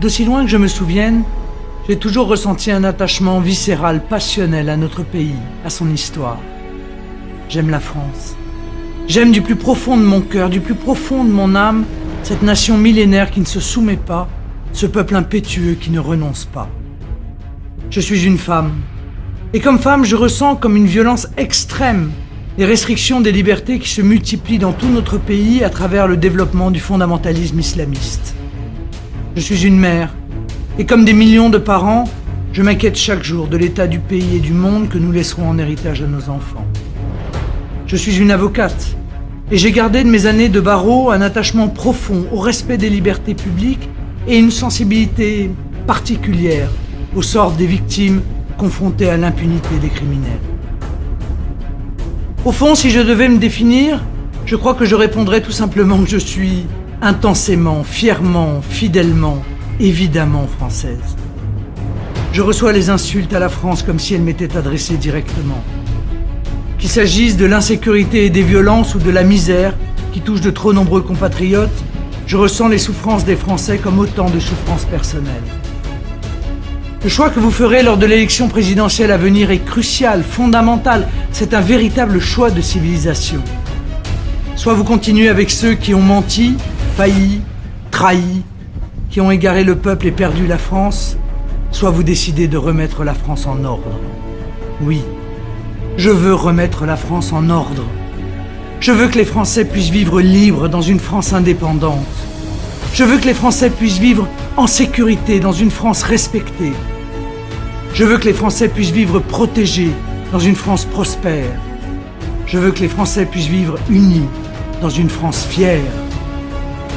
D'aussi loin que je me souvienne, j'ai toujours ressenti un attachement viscéral, passionnel à notre pays, à son histoire. J'aime la France. J'aime du plus profond de mon cœur, du plus profond de mon âme, cette nation millénaire qui ne se soumet pas, ce peuple impétueux qui ne renonce pas. Je suis une femme. Et comme femme, je ressens comme une violence extrême les restrictions des libertés qui se multiplient dans tout notre pays à travers le développement du fondamentalisme islamiste. Je suis une mère. Et comme des millions de parents, je m'inquiète chaque jour de l'état du pays et du monde que nous laisserons en héritage à nos enfants. Je suis une avocate et j'ai gardé de mes années de barreau un attachement profond au respect des libertés publiques et une sensibilité particulière au sort des victimes confrontées à l'impunité des criminels. Au fond, si je devais me définir, je crois que je répondrais tout simplement que je suis intensément, fièrement, fidèlement, évidemment française. Je reçois les insultes à la France comme si elles m'étaient adressées directement. Qu'il s'agisse de l'insécurité et des violences ou de la misère qui touche de trop nombreux compatriotes, je ressens les souffrances des Français comme autant de souffrances personnelles. Le choix que vous ferez lors de l'élection présidentielle à venir est crucial, fondamental. C'est un véritable choix de civilisation. Soit vous continuez avec ceux qui ont menti, failli, trahi, qui ont égaré le peuple et perdu la France, soit vous décidez de remettre la France en ordre. Oui, je veux remettre la France en ordre. Je veux que les Français puissent vivre libres dans une France indépendante. Je veux que les Français puissent vivre en sécurité dans une France respectée. Je veux que les Français puissent vivre protégés dans une France prospère. Je veux que les Français puissent vivre unis dans une France fière.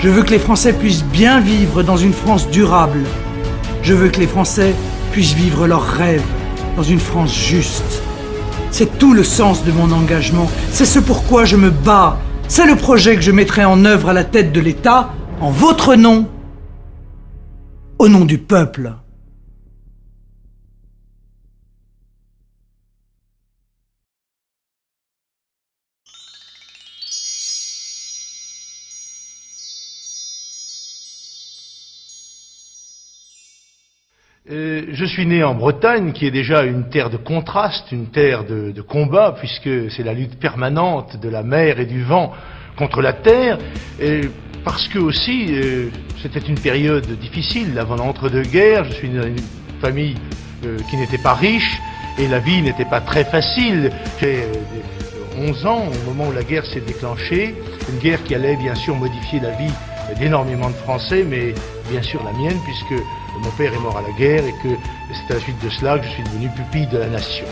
Je veux que les Français puissent bien vivre dans une France durable. Je veux que les Français puissent vivre leurs rêves dans une France juste. C'est tout le sens de mon engagement. C'est ce pourquoi je me bats. C'est le projet que je mettrai en œuvre à la tête de l'État, en votre nom, au nom du peuple. Je suis né en Bretagne, qui est déjà une terre de contraste, une terre de combat, puisque c'est la lutte permanente de la mer et du vent contre la terre, et parce que aussi c'était une période difficile avant l'entre-deux-guerres. Je suis né dans une famille qui n'était pas riche, et la vie n'était pas très facile. J'ai 11 ans au moment où la guerre s'est déclenchée, une guerre qui allait bien sûr modifier la vie d'énormément de Français, mais bien sûr la mienne, puisque mon père est mort à la guerre et que c'est à la suite de cela que je suis devenu pupille de la nation.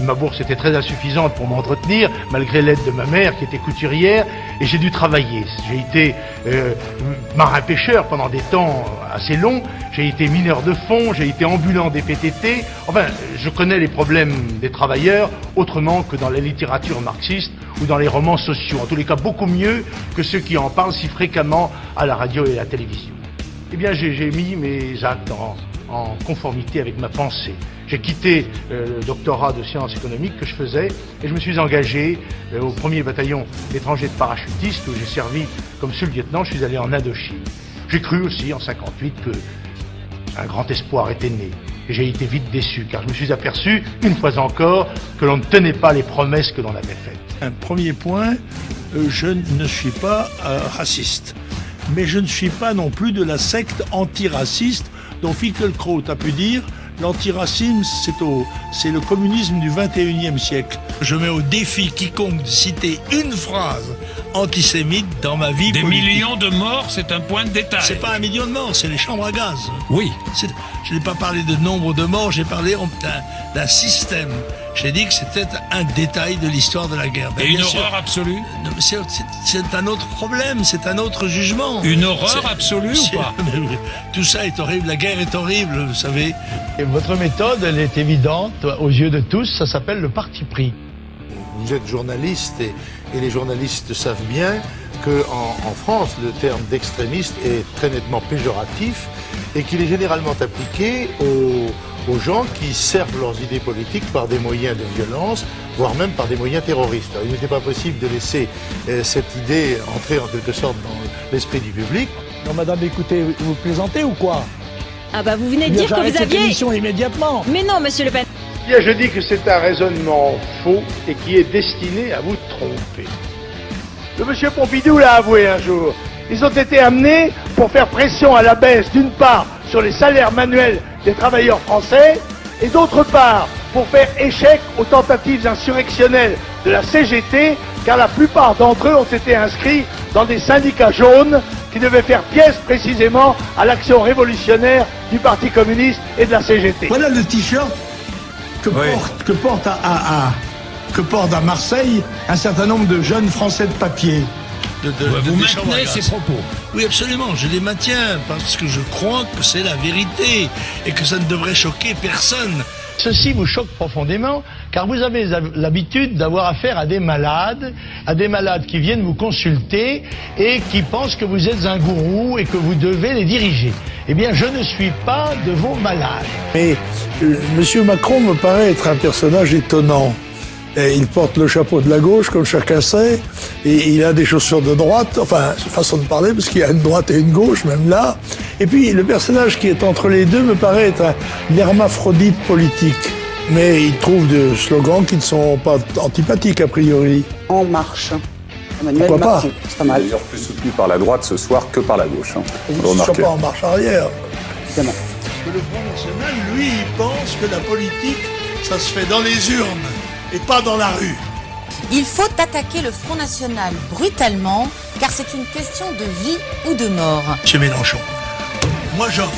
Ma bourse était très insuffisante pour m'entretenir, malgré l'aide de ma mère qui était couturière, et j'ai dû travailler. J'ai été marin-pêcheur pendant des temps assez longs, j'ai été mineur de fond, j'ai été ambulant des PTT. Enfin, je connais les problèmes des travailleurs autrement que dans la littérature marxiste ou dans les romans sociaux. En tous les cas, beaucoup mieux que ceux qui en parlent si fréquemment à la radio et à la télévision. Eh bien, j'ai mis mes actes en conformité avec ma pensée. J'ai quitté le doctorat de sciences économiques que je faisais et je me suis engagé au 1er bataillon étranger de parachutistes où j'ai servi comme sous-lieutenant. Je suis allé en Indochine. J'ai cru aussi en 58 que un grand espoir était né. Et j'ai été vite déçu car je me suis aperçu, une fois encore, que l'on ne tenait pas les promesses que l'on avait faites. Un premier point, je ne suis pas raciste. Mais je ne suis pas non plus de la secte antiraciste dont Finkielkraut a pu dire l'antiracisme, c'est le communisme du 21e siècle. Je mets au défi quiconque de citer une phrase antisémite dans ma vie politique. Des millions de morts, c'est un point de détail. C'est pas 1 million de morts, c'est les chambres à gaz. Oui. Je n'ai pas parlé de nombre de morts, j'ai parlé d'un système. J'ai dit que c'était un détail de l'histoire de la guerre. Et une horreur absolue? C'est un autre problème, c'est un autre jugement. Une horreur absolue ou pas? Tout ça est horrible, la guerre est horrible, vous savez. Et votre méthode, elle est évidente aux yeux de tous, ça s'appelle le parti pris. Vous êtes journaliste et les journalistes savent bien qu'en France, le terme d'extrémiste est très nettement péjoratif et qu'il est généralement appliqué aux gens qui servent leurs idées politiques par des moyens de violence, voire même par des moyens terroristes. Alors, il n'était pas possible de laisser cette idée entrer en quelque sorte dans l'esprit du public. Non, madame, écoutez, vous plaisantez ou quoi? Ah bah vous venez de dire que vous cette aviez... émission immédiatement. Mais non, monsieur Le Pen. Bien, je dis que c'est un raisonnement faux et qui est destiné à vous tromper. Le monsieur Pompidou l'a avoué un jour. Ils ont été amenés pour faire pression à la baisse, d'une part, sur les salaires manuels des travailleurs français, et d'autre part, pour faire échec aux tentatives insurrectionnelles de la CGT, car la plupart d'entre eux ont été inscrits dans des syndicats jaunes qui devaient faire pièce précisément à l'action révolutionnaire du Parti communiste et de la CGT. Voilà le t-shirt que porte à Marseille un certain nombre de jeunes Français de papier. Vous maintenez ces propos. Oui, absolument, je les maintiens parce que je crois que c'est la vérité et que ça ne devrait choquer personne. Ceci vous choque profondément, car vous avez l'habitude d'avoir affaire à des malades qui viennent vous consulter et qui pensent que vous êtes un gourou et que vous devez les diriger. Eh bien, je ne suis pas de vos malades. Mais M. Macron me paraît être un personnage étonnant. Et il porte le chapeau de la gauche, comme chacun sait, et il a des chaussures de droite, enfin, façon de parler, parce qu'il y a une droite et une gauche, même là. Et puis, le personnage qui est entre les deux me paraît être un hermaphrodite politique. Mais il trouve des slogans qui ne sont pas antipathiques, a priori. En marche. Emmanuel Pourquoi Macron. pas? C'est pas mal. D'ailleurs, plus soutenu par la droite ce soir que par la gauche. Ils ne sont pas en marche arrière. Évidemment. Le Front National, lui, il pense que la politique, ça se fait dans les urnes et pas dans la rue. Il faut attaquer le Front National brutalement, car c'est une question de vie ou de mort. Monsieur Mélenchon, moi j'offre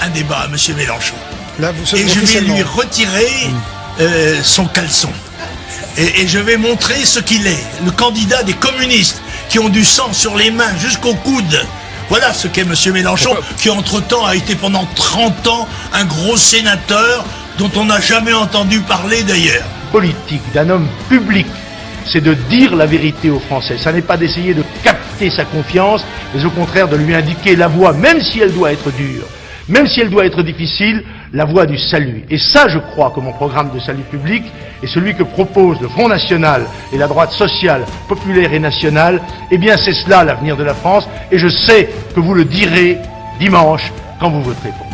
un débat à Monsieur Mélenchon. Là, vous et je vais lui retirer son caleçon. Et je vais montrer ce qu'il est, le candidat des communistes qui ont du sang sur les mains jusqu'au coude. Voilà ce qu'est Monsieur Mélenchon, qui entre-temps a été pendant 30 ans un gros sénateur dont on n'a jamais entendu parler d'ailleurs. Politique d'un homme public, c'est de dire la vérité aux Français. Ça n'est pas d'essayer de capter sa confiance, mais au contraire de lui indiquer la voie, même si elle doit être dure, même si elle doit être difficile, la voie du salut. Et ça, je crois que mon programme de salut public est celui que propose le Front National et la droite sociale, populaire et nationale. Eh bien, c'est cela l'avenir de la France, et je sais que vous le direz dimanche quand vous voterez pour moi.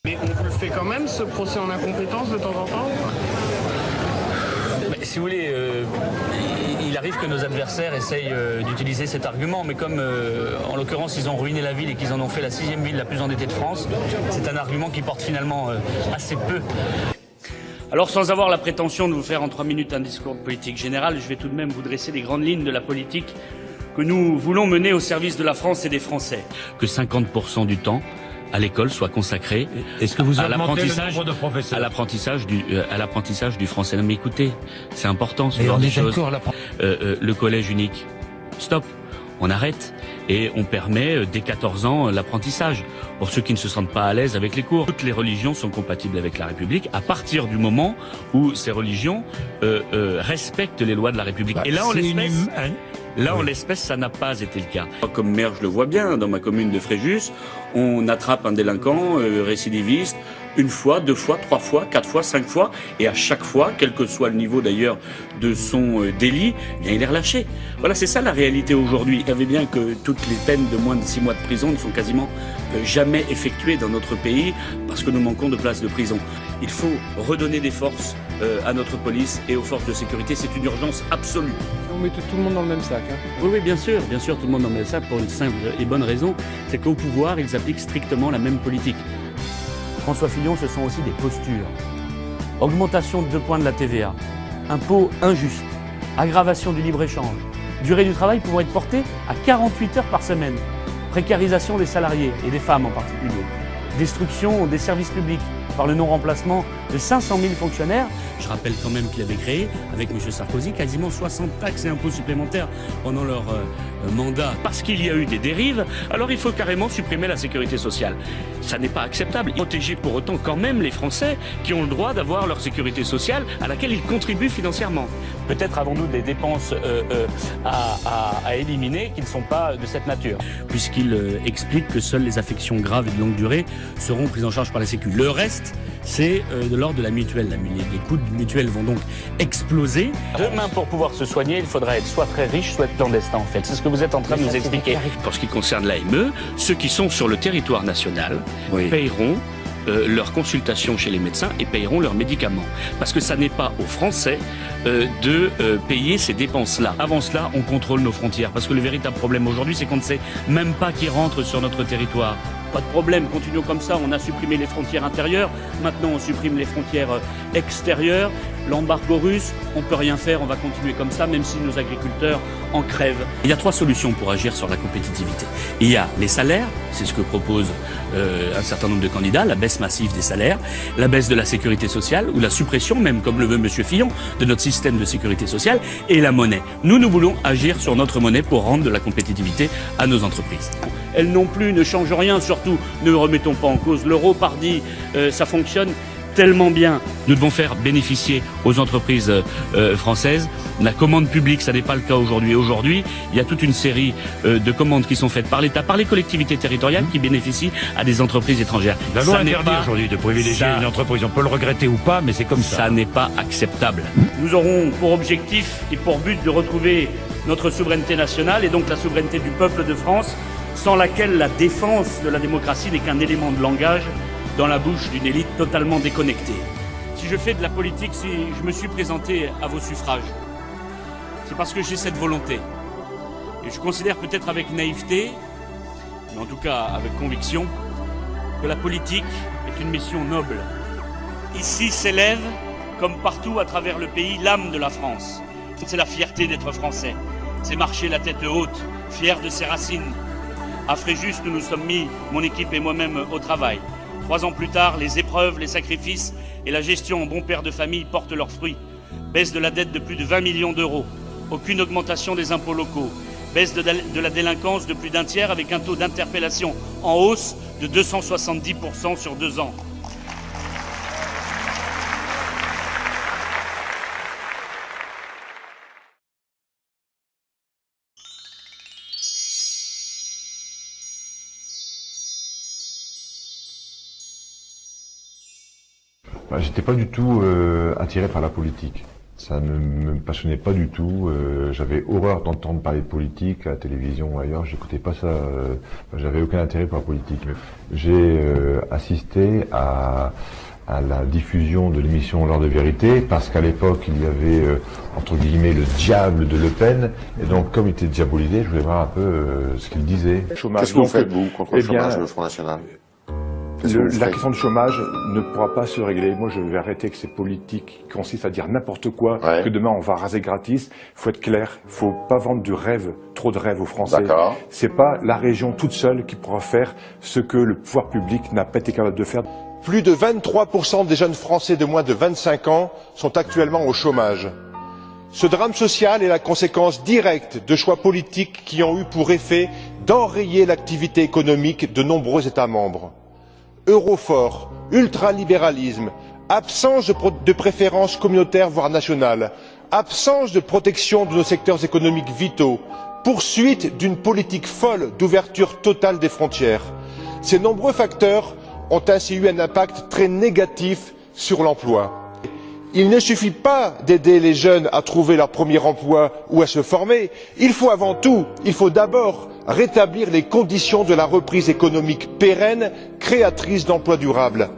Mais on le fait quand même, ce procès en incompétence de temps en temps? Si vous voulez, il arrive que nos adversaires essayent d'utiliser cet argument, mais comme en l'occurrence ils ont ruiné la ville et qu'ils en ont fait la 6e ville la plus endettée de France, c'est un argument qui porte finalement assez peu. Alors sans avoir la prétention de vous faire en 3 minutes un discours de politique générale, je vais tout de même vous dresser les grandes lignes de la politique que nous voulons mener au service de la France et des Français. Que 50% du temps à l'école soit consacré à l'apprentissage du français. Non mais écoutez, c'est important ce genre de choses. Le collège unique, stop, on arrête et on permet dès 14 ans l'apprentissage pour ceux qui ne se sentent pas à l'aise avec les cours. Toutes les religions sont compatibles avec la République à partir du moment où ces religions respectent les lois de la République. Et là, en l'espèce, ça n'a pas été le cas. Comme maire, je le vois bien, dans ma commune de Fréjus, on attrape un délinquant récidiviste 1 fois, 2 fois, 3 fois, 4 fois, 5 fois, et à chaque fois, quel que soit le niveau d'ailleurs de son délit, eh bien il est relâché. Voilà, c'est ça la réalité aujourd'hui. Vous savez bien que toutes les peines de moins de 6 mois de prison ne sont quasiment jamais effectuées dans notre pays parce que nous manquons de places de prison. Il faut redonner des forces à notre police et aux forces de sécurité. C'est une urgence absolue. On met tout le monde dans le même sac. Hein. Oui, bien sûr, tout le monde dans le même sac pour une simple et bonne raison, c'est qu'au pouvoir, ils appliquent strictement la même politique. François Fillon, ce sont aussi des postures. Augmentation de 2 points de la TVA, impôt injuste, aggravation du libre-échange, durée du travail pouvant être portée à 48 heures par semaine, précarisation des salariés et des femmes en particulier, destruction des services publics par le non-remplacement de 500 000 fonctionnaires. Je rappelle quand même qu'il avait créé, avec M. Sarkozy, quasiment 60 taxes et impôts supplémentaires pendant leur mandat. Parce qu'il y a eu des dérives, alors il faut carrément supprimer la sécurité sociale. Ça n'est pas acceptable. Protéger pour autant quand même les Français qui ont le droit d'avoir leur sécurité sociale à laquelle ils contribuent financièrement. Peut-être avons-nous des dépenses à éliminer qui ne sont pas de cette nature. Puisqu'il explique que seules les affections graves et de longue durée seront prises en charge par la Sécu. Le reste, c'est de l'ordre de la mutuelle. Les coûts de mutuelle vont donc exploser. Demain, pour pouvoir se soigner, il faudra être soit très riche, soit clandestin en fait. C'est ce que vous êtes en train de nous expliquer. Pour ce qui concerne l'AME, ceux qui sont sur le territoire national paieront leur consultation chez les médecins et paieront leurs médicaments. Parce que ça n'est pas aux Français de payer ces dépenses-là. Avant cela, on contrôle nos frontières. Parce que le véritable problème aujourd'hui, c'est qu'on ne sait même pas qui rentre sur notre territoire. Pas de problème, continuons comme ça. On a supprimé les frontières intérieures. Maintenant, on supprime les frontières extérieures. L'embargo russe, on ne peut rien faire. On va continuer comme ça, même si nos agriculteurs en crèvent. Il y a 3 solutions pour agir sur la compétitivité. Il y a les salaires, c'est ce que propose un certain nombre de candidats, la baisse massive des salaires, la baisse de la sécurité sociale, ou la suppression, même comme le veut M. Fillon, de notre système de sécurité sociale, et la monnaie. Nous voulons agir sur notre monnaie pour rendre de la compétitivité à nos entreprises. Elles non plus ne changent rien, surtout ne remettons pas en cause l'euro, pardi, ça fonctionne tellement bien. Nous devons faire bénéficier aux entreprises françaises la commande publique, ça n'est pas le cas aujourd'hui. Aujourd'hui, il y a toute une série de commandes qui sont faites par l'État, par les collectivités territoriales qui bénéficient à des entreprises étrangères. La loi interdit aujourd'hui de privilégier une entreprise. On peut le regretter ou pas, mais c'est comme ça. Ça n'est pas acceptable. Nous aurons pour objectif et pour but de retrouver notre souveraineté nationale et donc la souveraineté du peuple de France, sans laquelle la défense de la démocratie n'est qu'un élément de langage dans la bouche d'une élite totalement déconnectée. Si je fais de la politique, si je me suis présenté à vos suffrages, c'est parce que j'ai cette volonté. Et je considère peut-être avec naïveté, mais en tout cas avec conviction, que la politique est une mission noble. Ici s'élève, comme partout à travers le pays, l'âme de la France. C'est la fierté d'être français. C'est marcher la tête haute, fier de ses racines. À Fréjus, nous nous sommes mis, mon équipe et moi-même, au travail. 3 ans plus tard, les épreuves, les sacrifices et la gestion en bon père de famille portent leurs fruits. Baisse de la dette de plus de 20 millions d'euros. Aucune augmentation des impôts locaux. Baisse de la délinquance de plus d'un tiers avec un taux d'interpellation en hausse de 270% sur 2 ans. J'étais pas du tout attiré par la politique. Ça ne me passionnait pas du tout. J'avais horreur d'entendre parler de politique à la télévision ou ailleurs. J'écoutais pas ça. J'avais aucun intérêt pour la politique. J'ai assisté à la diffusion de l'émission L'heure de vérité parce qu'à l'époque il y avait entre guillemets le diable de Le Pen et donc comme il était diabolisé, je voulais voir un peu ce qu'il disait. Qu'est-ce que vous faites vous contre le chômage, le Front National? La question du chômage ne pourra pas se régler. Moi, je vais arrêter avec ces politiques qui consistent à dire n'importe quoi, que demain on va raser gratis. Il faut être clair, il faut pas vendre du rêve, trop de rêve aux Français. C'est pas la région toute seule qui pourra faire ce que le pouvoir public n'a pas été capable de faire. Plus de 23% des jeunes Français de moins de 25 ans sont actuellement au chômage. Ce drame social est la conséquence directe de choix politiques qui ont eu pour effet d'enrayer l'activité économique de nombreux États membres. Euro fort, ultralibéralisme, absence de préférences communautaires voire nationales, absence de protection de nos secteurs économiques vitaux, poursuite d'une politique folle d'ouverture totale des frontières. Ces nombreux facteurs ont ainsi eu un impact très négatif sur l'emploi. Il ne suffit pas d'aider les jeunes à trouver leur premier emploi ou à se former, il faut d'abord rétablir les conditions de la reprise économique pérenne, créatrice d'emplois durables.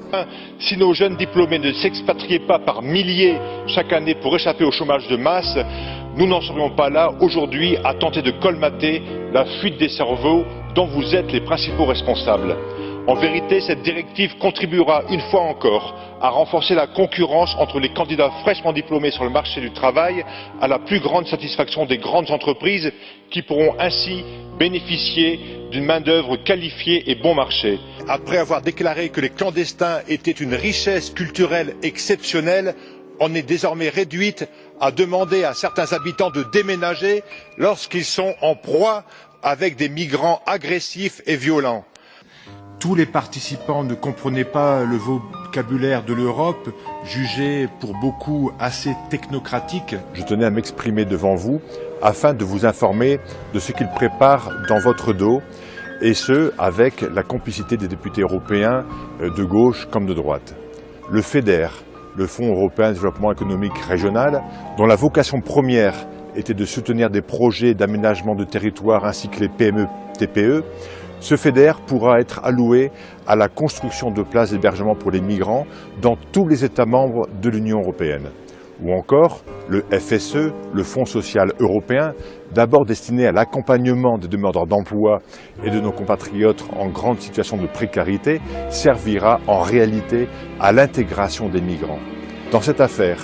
Si nos jeunes diplômés ne s'expatriaient pas par milliers chaque année pour échapper au chômage de masse, nous n'en serions pas là aujourd'hui à tenter de colmater la fuite des cerveaux dont vous êtes les principaux responsables. En vérité, cette directive contribuera une fois encore à renforcer la concurrence entre les candidats fraîchement diplômés sur le marché du travail, à la plus grande satisfaction des grandes entreprises qui pourront ainsi bénéficier d'une main-d'œuvre qualifiée et bon marché. Après avoir déclaré que les clandestins étaient une richesse culturelle exceptionnelle, on est désormais réduite à demander à certains habitants de déménager lorsqu'ils sont en proie avec des migrants agressifs et violents. Tous les participants ne comprenaient pas le vocabulaire de l'Europe, jugé pour beaucoup assez technocratique. Je tenais à m'exprimer devant vous afin de vous informer de ce qu'il prépare dans votre dos, et ce, avec la complicité des députés européens de gauche comme de droite. Le FEDER, le Fonds européen de développement économique régional, dont la vocation première était de soutenir des projets d'aménagement de territoire ainsi que les PME-TPE, ce FEDER pourra être alloué à la construction de places d'hébergement pour les migrants dans tous les États membres de l'Union européenne. Ou encore le FSE, le Fonds social européen, d'abord destiné à l'accompagnement des demandeurs d'emploi et de nos compatriotes en grande situation de précarité, servira en réalité à l'intégration des migrants. Dans cette affaire,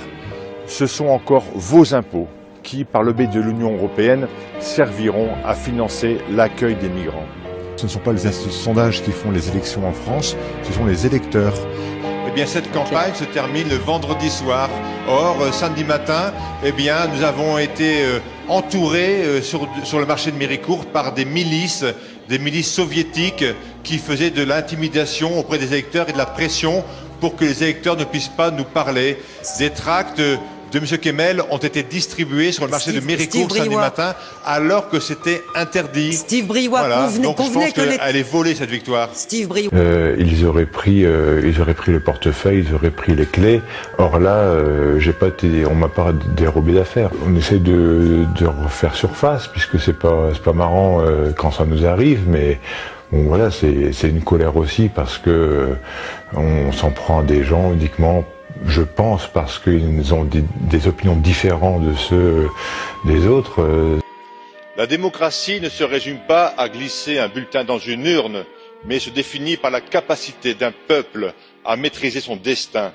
ce sont encore vos impôts qui, par le biais de l'Union européenne, serviront à financer l'accueil des migrants. Ce ne sont pas les instituts de sondage qui font les élections en France, ce sont les électeurs. Eh bien, cette campagne se termine le vendredi soir. Or, samedi matin, eh bien, nous avons été entourés sur le marché de Méricourt par des milices soviétiques qui faisaient de l'intimidation auprès des électeurs et de la pression pour que les électeurs ne puissent pas nous parler. Des tracts de M. Kemmel ont été distribués sur le marché de Méricourt samedi matin, alors que c'était interdit. Steve Briouat, voilà. Donc je pense qu'elle est volée, cette victoire. Steve Briouat. Ils auraient pris le portefeuille, ils auraient pris les clés. Or là, on m'a pas dérobé d'affaires. On essaie de refaire surface, puisque c'est pas marrant quand ça nous arrive, mais bon, voilà, c'est une colère aussi parce que on s'en prend à des gens uniquement, je pense, parce qu'ils ont des opinions différentes de ceux des autres. La démocratie ne se résume pas à glisser un bulletin dans une urne, mais se définit par la capacité d'un peuple à maîtriser son destin.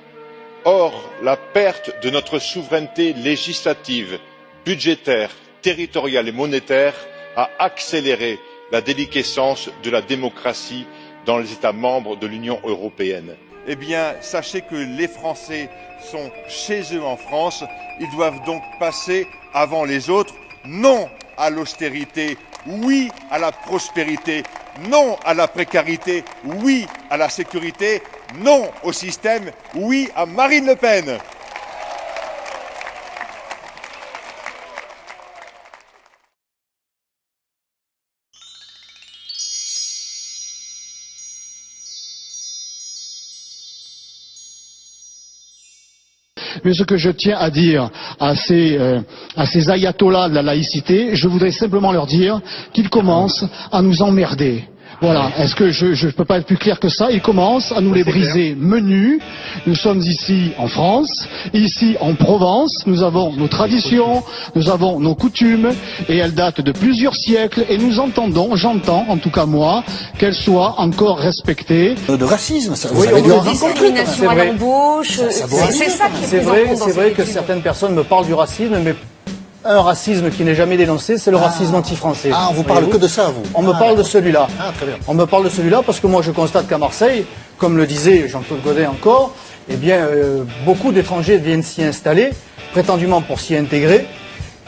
Or, la perte de notre souveraineté législative, budgétaire, territoriale et monétaire a accéléré la déliquescence de la démocratie dans les États membres de l'Union européenne. Eh bien, sachez que les Français sont chez eux en France. Ils doivent donc passer avant les autres. Non à l'austérité, oui à la prospérité, non à la précarité, oui à la sécurité, non au système, oui à Marine Le Pen. Mais ce que je tiens à dire à ces ayatollahs de la laïcité, je voudrais simplement leur dire qu'ils commencent à nous emmerder. Voilà, est-ce que je peux pas être plus clair que ça? Ils commencent à nous les briser menus. Nous sommes ici en France, ici en Provence, nous avons nos traditions, nous avons nos coutumes, et elles datent de plusieurs siècles, et nous entendons, j'entends, en tout cas moi, qu'elles soient encore respectées. De racisme, ça oui, avait dû en discrimination à l'embauche, c'est ça qui est c'est vrai que certaines personnes me parlent du racisme, mais un racisme qui n'est jamais dénoncé, c'est le racisme anti-français. Ah, on vous parle que de ça, vous? On me parle de celui-là. Ah, très bien. On me parle de celui-là parce que moi je constate qu'à Marseille, comme le disait Jean-Claude Gaudin encore, eh bien, beaucoup d'étrangers viennent s'y installer, prétendument pour s'y intégrer.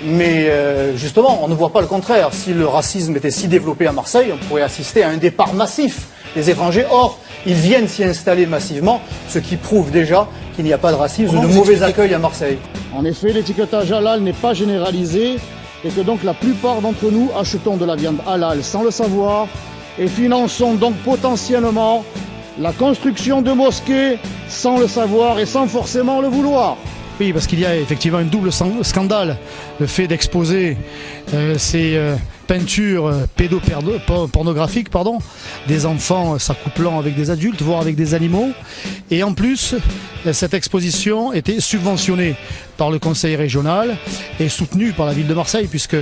Mais justement, on ne voit pas le contraire. Si le racisme était si développé à Marseille, on pourrait assister à un départ massif des étrangers. Or, ils viennent s'y installer massivement, ce qui prouve déjà qu'il n'y a pas de racisme, de mauvais accueil à Marseille. En effet, l'étiquetage halal n'est pas généralisé et que donc la plupart d'entre nous achetons de la viande halal sans le savoir et finançons donc potentiellement la construction de mosquées sans le savoir et sans forcément le vouloir. Oui, parce qu'il y a effectivement un double scandale. Le fait d'exposer ces peintures pédopornographiques, des enfants s'accouplant avec des adultes, voire avec des animaux. Et en plus, cette exposition était subventionnée par le conseil régional et soutenue par la ville de Marseille, puisque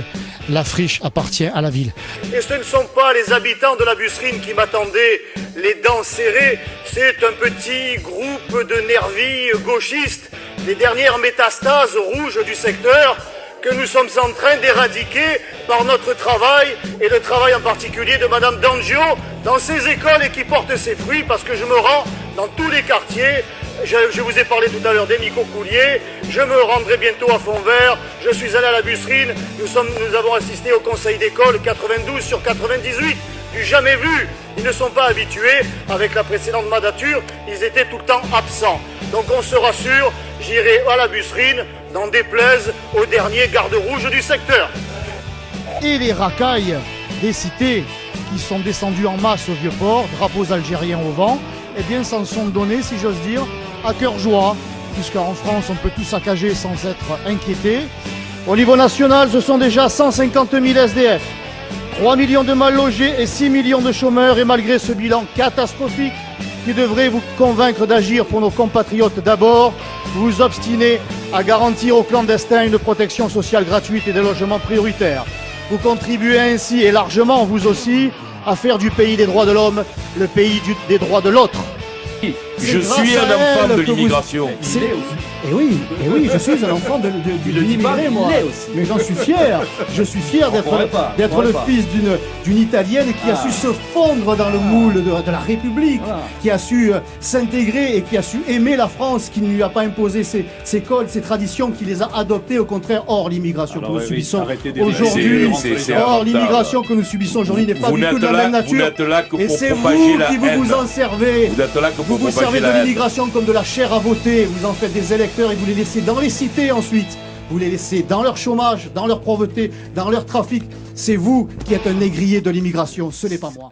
la friche appartient à la ville. Et ce ne sont pas les habitants de la Busserine qui m'attendaient les dents serrées, c'est un petit groupe de nervis gauchistes, les dernières métastases rouges du secteur, que nous sommes en train d'éradiquer par notre travail, et le travail en particulier de Madame D'Angio dans ces écoles, et qui porte ses fruits, parce que je me rends dans tous les quartiers. Je vous ai parlé tout à l'heure d'Émico Coulier, je me rendrai bientôt à Fontvert, je suis allé à la Busserine, nous avons assisté au conseil d'école 92 sur 98, du jamais vu. Ils ne sont pas habitués, avec la précédente mandature, ils étaient tout le temps absents. Donc on se rassure, j'irai à la Busserine, n'en déplaise aux derniers gardes-rouges du secteur. Et les racailles des cités qui sont descendues en masse au Vieux-Port, drapeaux algériens au vent, eh bien s'en sont donnés, si j'ose dire, à cœur joie, puisqu'en France on peut tout saccager sans être inquiété. Au niveau national, ce sont déjà 150 000 SDF, 3 millions de mal logés et 6 millions de chômeurs, et malgré ce bilan catastrophique qui devrait vous convaincre d'agir pour nos compatriotes d'abord, vous vous obstinez à garantir aux clandestins une protection sociale gratuite et des logements prioritaires. Vous contribuez ainsi, et largement vous aussi, à faire du pays des droits de l'homme le pays des droits de l'autre. Je suis un enfant de l'immigration. Et oui, je suis un enfant de l'immigré, moi. Mais j'en suis fier. Je suis fier d'être le fils d'une Italienne qui a su se fondre dans le moule de la République, qui a su s'intégrer et qui a su aimer la France, qui ne lui a pas imposé ses codes, ses traditions, qui les a adoptées au contraire. Or, l'immigration que nous subissons aujourd'hui, l'immigration que nous subissons aujourd'hui n'est pas du tout de la même nature. Et c'est vous qui vous en servez. Vous vous servez de l'immigration comme de la chair à voter. Vous en faites des électeurs et vous les laissez dans les cités ensuite. Vous les laissez dans leur chômage, dans leur pauvreté, dans leur trafic. C'est vous qui êtes un négrier de l'immigration, ce n'est pas moi.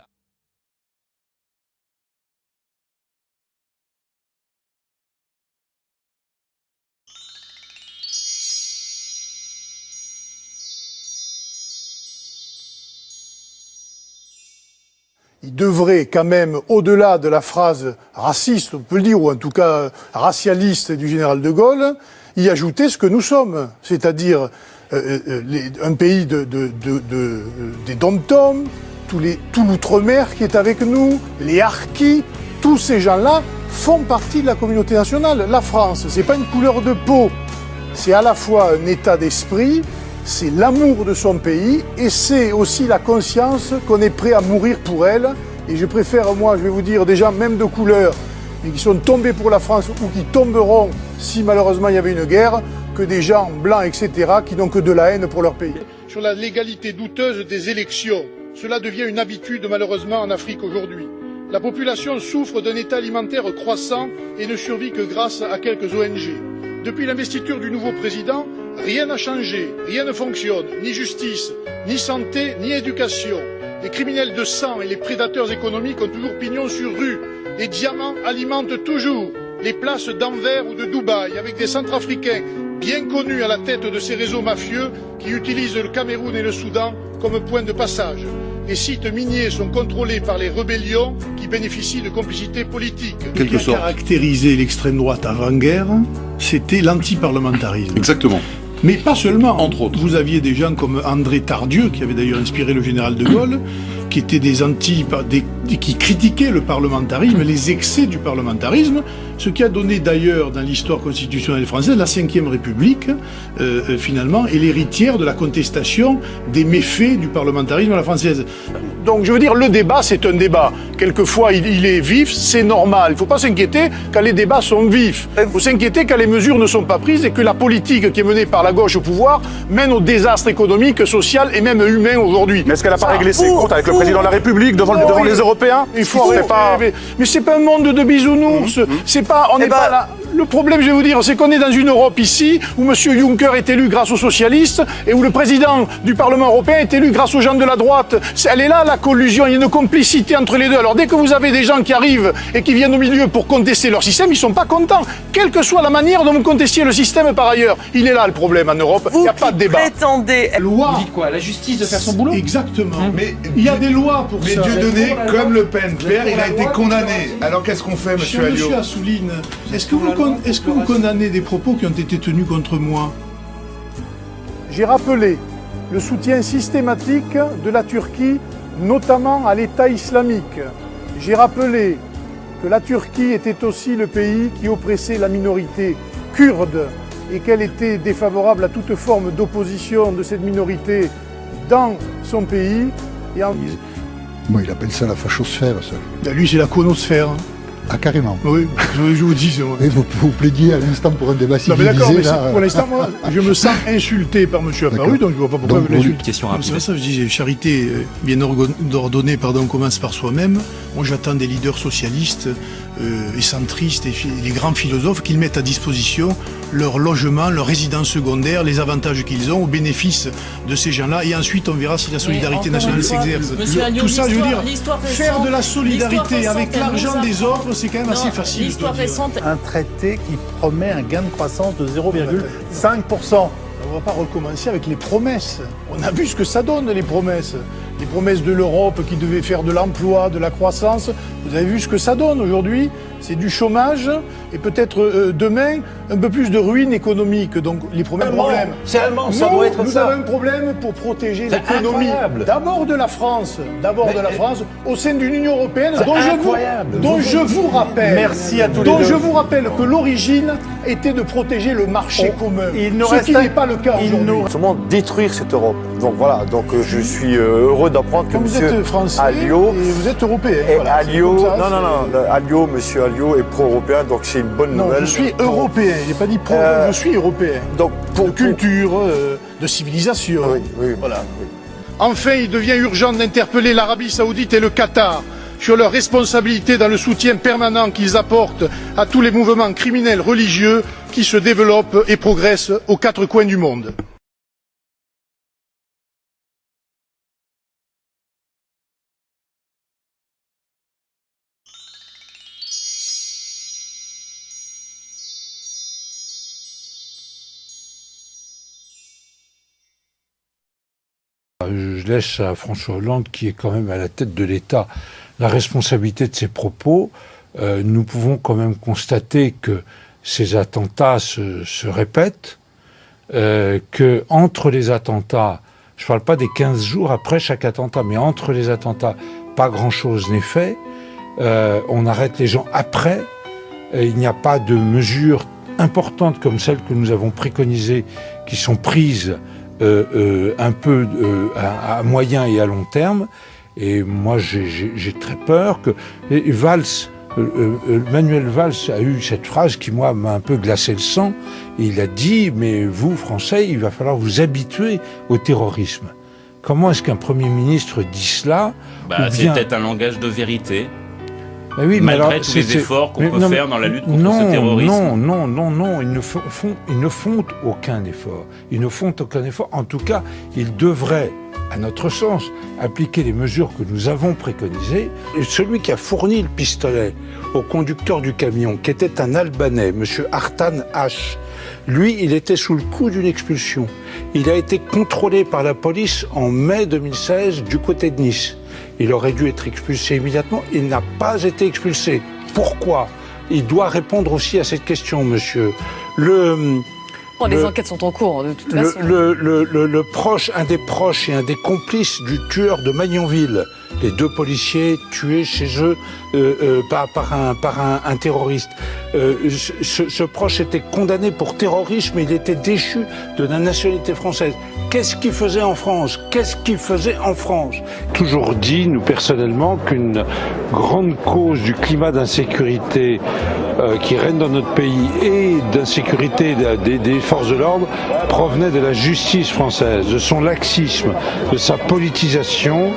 Il devrait quand même, au-delà de la phrase raciste, on peut le dire, ou en tout cas racialiste du général de Gaulle, y ajouter ce que nous sommes, c'est-à-dire un pays des dom-toms, tout l'outre-mer qui est avec nous, les harkis, tous ces gens-là font partie de la communauté nationale. La France, c'est pas une couleur de peau, c'est à la fois un état d'esprit, c'est l'amour de son pays et c'est aussi la conscience qu'on est prêt à mourir pour elle. Et je préfère, moi, je vais vous dire, des gens même de couleur, mais qui sont tombés pour la France ou qui tomberont si malheureusement il y avait une guerre, que des gens blancs, etc., qui n'ont que de la haine pour leur pays. Sur la légalité douteuse des élections, cela devient une habitude malheureusement en Afrique aujourd'hui. La population souffre d'un état alimentaire croissant et ne survit que grâce à quelques ONG. Depuis l'investiture du nouveau président, rien n'a changé, rien ne fonctionne, ni justice, ni santé, ni éducation. Les criminels de sang et les prédateurs économiques ont toujours pignon sur rue. Les diamants alimentent toujours les places d'Anvers ou de Dubaï, avec des Centrafricains bien connus à la tête de ces réseaux mafieux qui utilisent le Cameroun et le Soudan comme point de passage. Les sites miniers sont contrôlés par les rébellions qui bénéficient de complicité politique. Ce qui a caractérisé l'extrême droite avant-guerre, c'était l'antiparlementarisme. Exactement. Mais pas seulement. Entre autres. Vous aviez des gens comme André Tardieu, qui avait d'ailleurs inspiré le général de Gaulle, qui étaient qui critiquaient le parlementarisme, les excès du parlementarisme, ce qui a donné d'ailleurs dans l'histoire constitutionnelle française la Ve République, finalement, est l'héritière de la contestation des méfaits du parlementarisme à la française. Donc je veux dire, le débat, c'est un débat. Quelquefois, il est vif, c'est normal. Il ne faut pas s'inquiéter quand les débats sont vifs. Il faut s'inquiéter quand les mesures ne sont pas prises et que la politique qui est menée par la gauche au pouvoir mène au désastre économique, social et même humain aujourd'hui. Mais est-ce qu'elle n'a pas réglé ses comptes avec le président de la République devant les Européens? Il faut mais c'est pas un monde de bisounours. C'est pas, on n'est pas là. Le problème, je vais vous dire, c'est qu'on est dans une Europe ici où M. Juncker est élu grâce aux socialistes et où le président du Parlement européen est élu grâce aux gens de la droite. Elle est là, la collusion, il y a une complicité entre les deux. Alors dès que vous avez des gens qui arrivent et qui viennent au milieu pour contester leur système, ils ne sont pas contents. Quelle que soit la manière dont vous contestiez le système par ailleurs, il est là le problème en Europe, il n'y a pas de débat. Vous prétendez... Loi. Vous dites quoi? La justice de faire son boulot? Exactement. Mais il y a des lois pour ça. Mais Dieudonné, comme Le Pen, père, il a été condamné. Alors qu'est-ce qu'on fait, monsieur Alliot? Monsieur Assouline, est-ce que vous condamnez des propos qui ont été tenus contre moi? J'ai rappelé le soutien systématique de la Turquie, notamment à l'État islamique. J'ai rappelé que la Turquie était aussi le pays qui oppressait la minorité kurde et qu'elle était défavorable à toute forme d'opposition de cette minorité dans son pays. Bon, il appelle ça la fachosphère, ça. Lui, c'est la conosphère. Ah, carrément. Oui, je vous dis. Et vous plaidiez à l'instant pour un débat civilisé. Non, mais d'accord, mais pour l'instant, moi, je me sens insulté par M. Apparu, donc je ne vois pas pourquoi vous l'insultez. Question rapide. C'est pas ça, je disais, charité bien ordonnée, commence par soi-même. Moi, j'attends des leaders socialistes et centristes et les grands philosophes qu'ils mettent à disposition leur logement, leur résidence secondaire, les avantages qu'ils ont au bénéfice de ces gens-là. Et ensuite, on verra si la solidarité nationale s'exerce. Tout ça, je veux dire, faire de la solidarité avec l'argent des autres, c'est quand même assez facile. L'histoire récente. Un traité qui promet un gain de croissance de 0,5%. On ne va pas recommencer avec les promesses. On a vu ce que ça donne, les promesses. Les promesses de l'Europe qui devaient faire de l'emploi, de la croissance. Vous avez vu ce que ça donne aujourd'hui. C'est du chômage et peut-être demain un peu plus de ruine économique. Donc les problèmes. C'est allemand, ça doit être ça. Nous avons un problème pour protéger l'économie. D'abord de la France, au sein d'une Union européenne dont je vous rappelle. Merci à tous les deux. Dont je vous rappelle que l'origine était de protéger le marché commun. Ce qui n'est pas le cas aujourd'hui. Seulement détruire cette Europe. Donc voilà, je suis heureux d'apprendre que vous êtes français Alliot et vous êtes européen. Voilà, Alliot, Alliot, monsieur Alliot est pro-européen, donc c'est une bonne nouvelle. Je suis européen, il n'est pas dit pro, je suis européen. Donc de culture, de civilisation. Oui. Voilà. Enfin, il devient urgent d'interpeller l'Arabie Saoudite et le Qatar sur leur responsabilité dans le soutien permanent qu'ils apportent à tous les mouvements criminels religieux qui se développent et progressent aux quatre coins du monde. Je laisse à François Hollande, qui est quand même à la tête de l'État, la responsabilité de ses propos. Nous pouvons quand même constater que ces attentats se répètent, que entre les attentats, je ne parle pas des 15 jours après chaque attentat, mais entre les attentats, pas grand-chose n'est fait. On arrête les gens après. Il n'y a pas de mesures importantes comme celles que nous avons préconisées qui sont prises un peu à moyen et à long terme. Et moi, j'ai très peur que... Manuel Valls a eu cette phrase qui, moi, m'a un peu glacé le sang. Et il a dit, mais vous, Français, il va falloir vous habituer au terrorisme. Comment est-ce qu'un Premier ministre dit cela? C'est peut-être un langage de vérité. Ben oui, malgré tous les efforts qu'on peut faire dans la lutte contre ce terrorisme. Non, ils ne font aucun effort. Ils ne font aucun effort. En tout cas, ils devraient, à notre sens, appliquer les mesures que nous avons préconisées. Et celui qui a fourni le pistolet au conducteur du camion, qui était un Albanais, M. Artan H., lui, il était sous le coup d'une expulsion. Il a été contrôlé par la police en mai 2016 du côté de Nice. Il aurait dû être expulsé immédiatement. Il n'a pas été expulsé. Pourquoi? Il doit répondre aussi à cette question, monsieur. Les enquêtes sont en cours, de toute façon. Un des proches et un des complices du tueur de Magnanville, les deux policiers tués chez eux par un terroriste. Ce proche était condamné pour terrorisme et il était déchu de la nationalité française. Qu'est-ce qu'il faisait en France? Toujours dit, nous personnellement, qu'une grande cause du climat d'insécurité qui règne dans notre pays et d'insécurité des forces de l'ordre provenait de la justice française, de son laxisme, de sa politisation,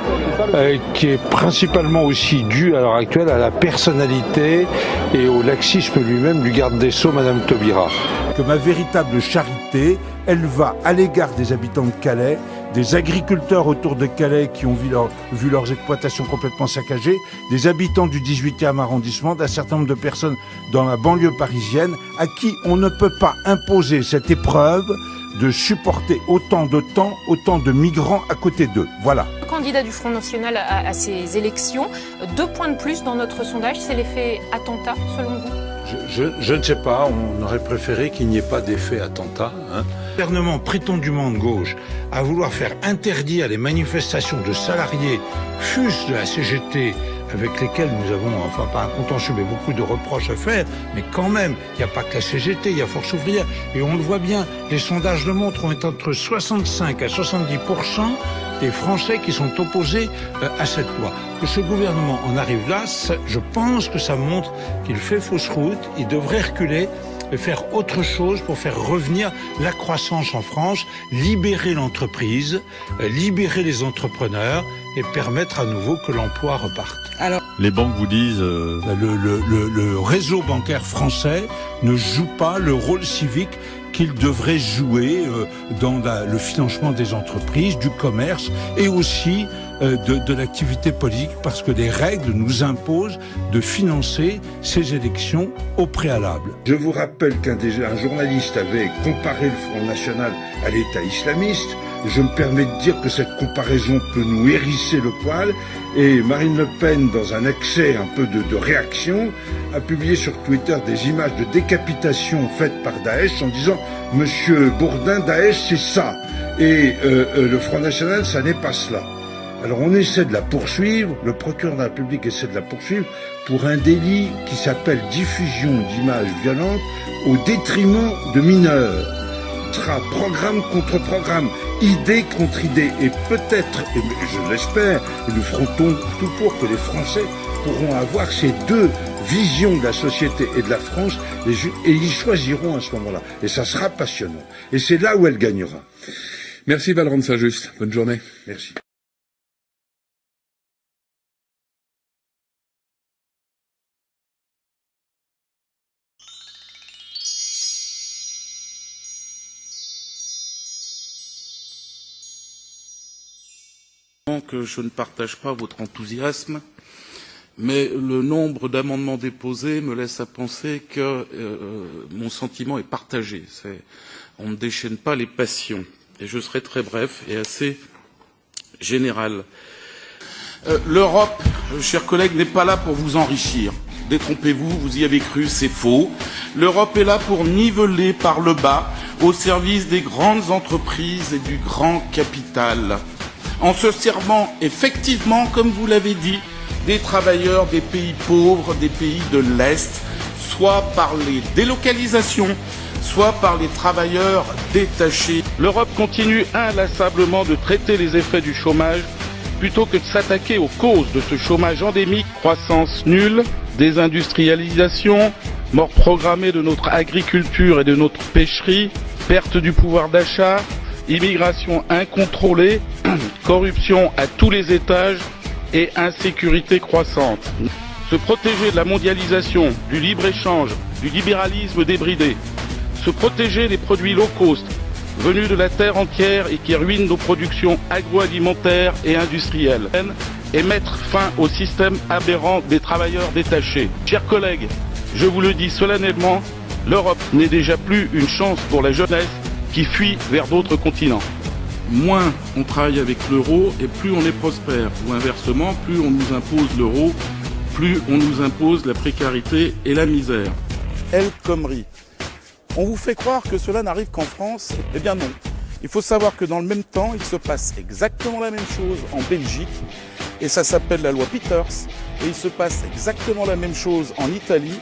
qui est principalement aussi due à l'heure actuelle à la personnalité et au laxisme lui-même du garde des Sceaux, Madame Taubira. Que ma véritable charité, elle va à l'égard des habitants de Calais, des agriculteurs autour de Calais qui ont vu leurs exploitations complètement saccagées, des habitants du 18e arrondissement, d'un certain nombre de personnes dans la banlieue parisienne à qui on ne peut pas imposer cette épreuve de supporter autant de temps, autant de migrants à côté d'eux. Voilà. Le candidat du Front National à ces élections, 2 points de plus dans notre sondage, c'est l'effet attentat selon vous ? Je ne sais pas, on aurait préféré qu'il n'y ait pas d'effet attentat. Le gouvernement prétendument de gauche à vouloir faire interdire les manifestations de salariés, fût-ce de la CGT, avec lesquels nous avons, enfin pas un contentieux, mais beaucoup de reproches à faire, mais quand même, il n'y a pas que la CGT, il y a Force ouvrière, et on le voit bien, les sondages le montrent, on est entre 65 à 70% des Français qui sont opposés à cette loi. Que ce gouvernement en arrive là, je pense que ça montre qu'il fait fausse route, il devrait reculer, et faire autre chose pour faire revenir la croissance en France, libérer l'entreprise, libérer les entrepreneurs et permettre à nouveau que l'emploi reparte. Alors, les banques vous disent... Le réseau bancaire français ne joue pas le rôle civique qu'il devrait jouer dans le financement des entreprises, du commerce et aussi de l'activité politique, parce que les règles nous imposent de financer ces élections au préalable. Je vous rappelle qu'un journaliste avait comparé le Front National à l'État islamiste. Je me permets de dire que cette comparaison peut nous hérisser le poil, et Marine Le Pen, dans un excès un peu de réaction, a publié sur Twitter des images de décapitation faites par Daesh en disant « Monsieur Bourdin, Daesh c'est ça, et le Front National ça n'est pas cela ». Alors on essaie de la poursuivre, le procureur de la République essaie de la poursuivre pour un délit qui s'appelle diffusion d'images violentes au détriment de mineurs. Ce sera programme contre programme, idée contre idée, et peut-être, et je l'espère, et nous ferons tout pour que les Français pourront avoir ces deux visions de la société et de la France, et ils choisiront à ce moment-là. Et ça sera passionnant. Et c'est là où elle gagnera. Merci Valorant Saint-Just. Bonne journée. Merci. Que je ne partage pas votre enthousiasme, mais le nombre d'amendements déposés me laisse à penser que mon sentiment est partagé. On ne déchaîne pas les passions. Et je serai très bref et assez général. L'Europe, chers collègues, n'est pas là pour vous enrichir. Détrompez-vous, vous y avez cru, c'est faux. L'Europe est là pour niveler par le bas au service des grandes entreprises et du grand capital, en se servant effectivement, comme vous l'avez dit, des travailleurs des pays pauvres, des pays de l'Est, soit par les délocalisations, soit par les travailleurs détachés. L'Europe continue inlassablement de traiter les effets du chômage plutôt que de s'attaquer aux causes de ce chômage endémique: croissance nulle, désindustrialisation, mort programmée de notre agriculture et de notre pêcherie, perte du pouvoir d'achat, immigration incontrôlée, corruption à tous les étages et insécurité croissante. Se protéger de la mondialisation, du libre-échange, du libéralisme débridé, se protéger des produits low cost venus de la terre entière et qui ruinent nos productions agroalimentaires et industrielles, et mettre fin au système aberrant des travailleurs détachés. Chers collègues, je vous le dis solennellement, l'Europe n'est déjà plus une chance pour la jeunesse qui fuit vers d'autres continents. Moins on travaille avec l'euro et plus on est prospère. Ou inversement, plus on nous impose l'euro, plus on nous impose la précarité et la misère. El Khomri. On vous fait croire que cela n'arrive qu'en France? Eh bien non. Il faut savoir que dans le même temps, il se passe exactement la même chose en Belgique, et ça s'appelle la loi Peters, et il se passe exactement la même chose en Italie,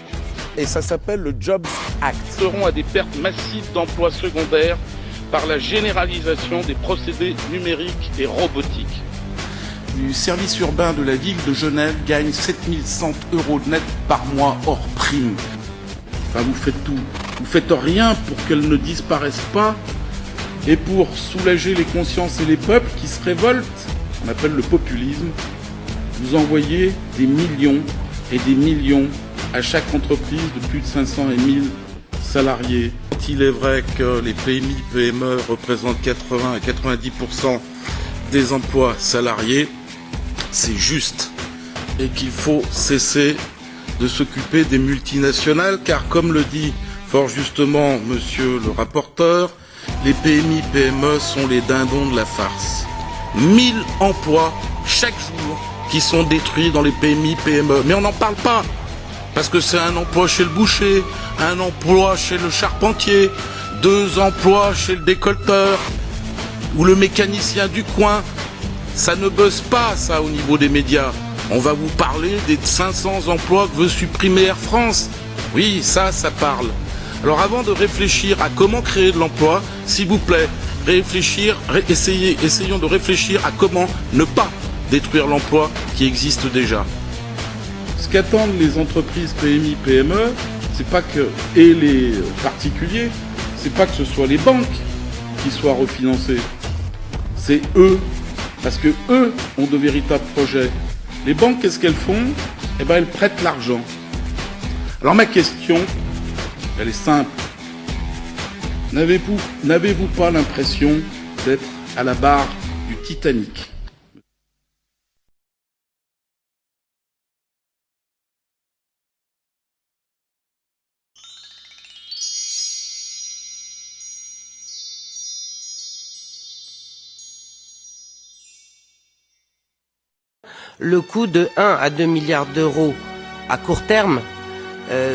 et ça s'appelle le Jobs Act. Nous serons à des pertes massives d'emplois secondaires par la généralisation des procédés numériques et robotiques. Le service urbain de la ville de Genève gagne 7100 € net par mois hors prime. Enfin, vous faites tout. Vous faites rien pour qu'elles ne disparaissent pas et pour soulager les consciences et les peuples qui se révoltent, on appelle le populisme. Vous envoyez des millions et des millions à chaque entreprise de plus de 500 et 1000 salariés. Il est vrai que les PMI, PME représentent 80 à 90% des emplois salariés. C'est juste. Et qu'il faut cesser de s'occuper des multinationales, car comme le dit fort justement monsieur le rapporteur, les PMI, PME sont les dindons de la farce. 1000 emplois chaque jour qui sont détruits dans les PMI, PME. Mais on n'en parle pas, parce que c'est un emploi chez le boucher, un emploi chez le charpentier, 2 emplois chez le décolleteur, ou le mécanicien du coin. Ça ne buzz pas, ça, au niveau des médias. On va vous parler des 500 emplois que veut supprimer Air France. Oui, ça parle. Alors avant de réfléchir à comment créer de l'emploi, s'il vous plaît, essayons de réfléchir à comment ne pas détruire l'emploi qui existe déjà. Ce qu'attendent les entreprises PMI, PME, c'est pas que, et les particuliers, c'est pas que ce soit les banques qui soient refinancées. C'est eux, parce que eux ont de véritables projets. Les banques, qu'est-ce qu'elles font? Eh ben, elles prêtent l'argent. Alors ma question, elle est simple. N'avez-vous pas l'impression d'être à la barre du Titanic? Le coût de 1 à 2 milliards d'euros à court terme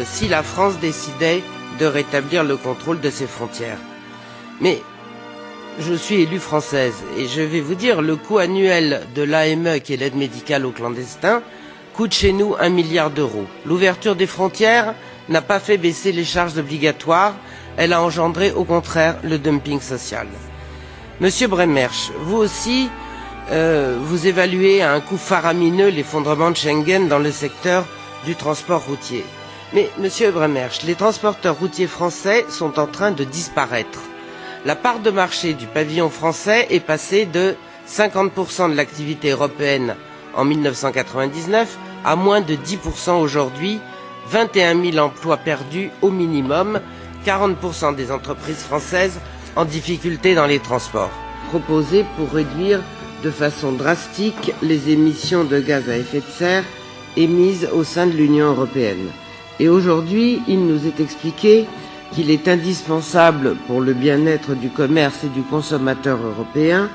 si la France décidait de rétablir le contrôle de ses frontières. Mais je suis élue française et je vais vous dire, le coût annuel de l'AME, qui est l'aide médicale aux clandestins, coûte chez nous 1 milliard d'euros. L'ouverture des frontières n'a pas fait baisser les charges obligatoires, elle a engendré au contraire le dumping social. Monsieur Bremersch, vous aussi, vous évaluez à un coût faramineux l'effondrement de Schengen dans le secteur du transport routier. Mais, monsieur Bremersch, les transporteurs routiers français sont en train de disparaître. La part de marché du pavillon français est passée de 50% de l'activité européenne en 1999 à moins de 10% aujourd'hui, 21 000 emplois perdus au minimum, 40% des entreprises françaises en difficulté dans les transports. Proposé pour réduire de façon drastique les émissions de gaz à effet de serre émises au sein de l'Union européenne. Et aujourd'hui, il nous est expliqué qu'il est indispensable pour le bien-être du commerce et du consommateur européen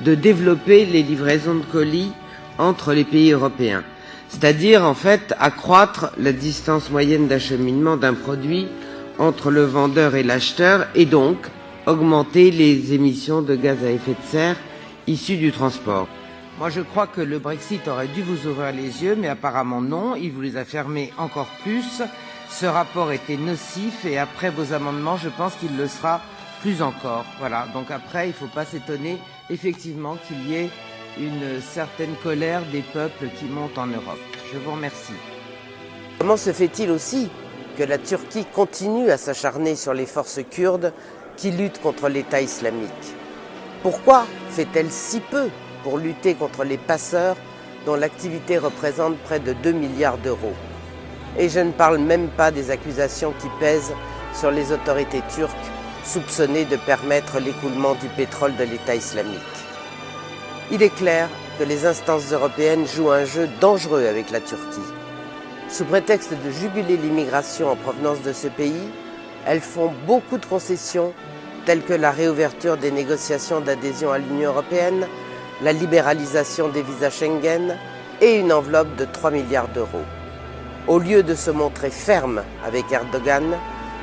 de développer les livraisons de colis entre les pays européens. C'est-à-dire, en fait, accroître la distance moyenne d'acheminement d'un produit entre le vendeur et l'acheteur et donc augmenter les émissions de gaz à effet de serre issues du transport. Moi, je crois que le Brexit aurait dû vous ouvrir les yeux, mais apparemment non, il vous les a fermés encore plus. Ce rapport était nocif et après vos amendements, je pense qu'il le sera plus encore. Voilà, donc après, il ne faut pas s'étonner effectivement qu'il y ait une certaine colère des peuples qui montent en Europe. Je vous remercie. Comment se fait-il aussi que la Turquie continue à s'acharner sur les forces kurdes qui luttent contre l'État islamique? Pourquoi fait-elle si peu pour lutter contre les passeurs dont l'activité représente près de 2 milliards d'euros? Et je ne parle même pas des accusations qui pèsent sur les autorités turques soupçonnées de permettre l'écoulement du pétrole de l'État islamique. Il est clair que les instances européennes jouent un jeu dangereux avec la Turquie. Sous prétexte de juguler l'immigration en provenance de ce pays, elles font beaucoup de concessions telles que la réouverture des négociations d'adhésion à l'Union européenne, la libéralisation des visas Schengen et une enveloppe de 3 milliards d'euros. Au lieu de se montrer ferme avec Erdogan,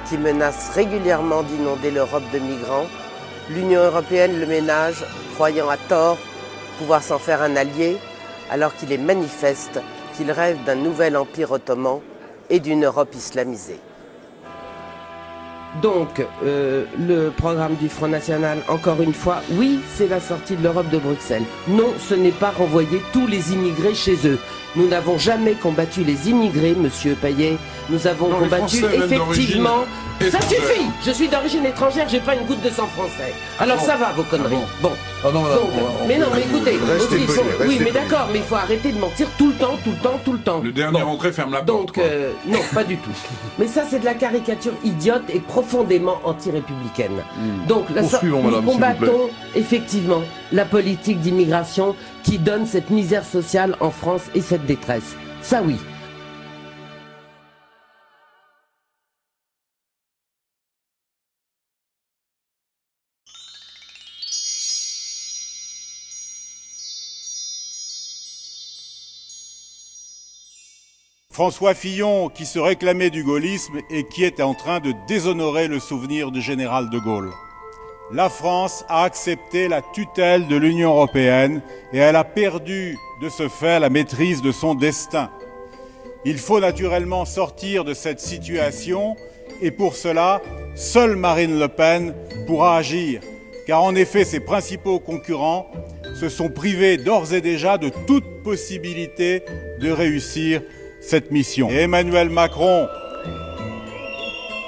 qui menace régulièrement d'inonder l'Europe de migrants, l'Union européenne le ménage, croyant à tort pouvoir s'en faire un allié, alors qu'il est manifeste qu'il rêve d'un nouvel empire ottoman et d'une Europe islamisée. Donc, le programme du Front National, encore une fois, oui, c'est la sortie de l'Europe de Bruxelles. Non, ce n'est pas renvoyer tous les immigrés chez eux. Nous n'avons jamais combattu les immigrés, monsieur Payet. Nous avons combattu effectivement... Ça suffit. Je suis d'origine étrangère, j'ai pas une goutte de sang français. Alors ça va, vos conneries. Bon. Mais non, mais écoutez, oui, mais d'accord, mais il faut arrêter de mentir tout le temps. Le dernier rentré ferme la porte. Donc, non, pas du tout. Mais ça, c'est de la caricature idiote et profondément anti-républicaine. Donc, nous combattons effectivement la politique d'immigration qui donne cette misère sociale en France et cette détresse. Ça, oui. François Fillon, qui se réclamait du gaullisme et qui était en train de déshonorer le souvenir du général de Gaulle. La France a accepté la tutelle de l'Union européenne et elle a perdu de ce fait la maîtrise de son destin. Il faut naturellement sortir de cette situation et pour cela, seule Marine Le Pen pourra agir. Car en effet, ses principaux concurrents se sont privés d'ores et déjà de toute possibilité de réussir cette mission. Et Emmanuel Macron,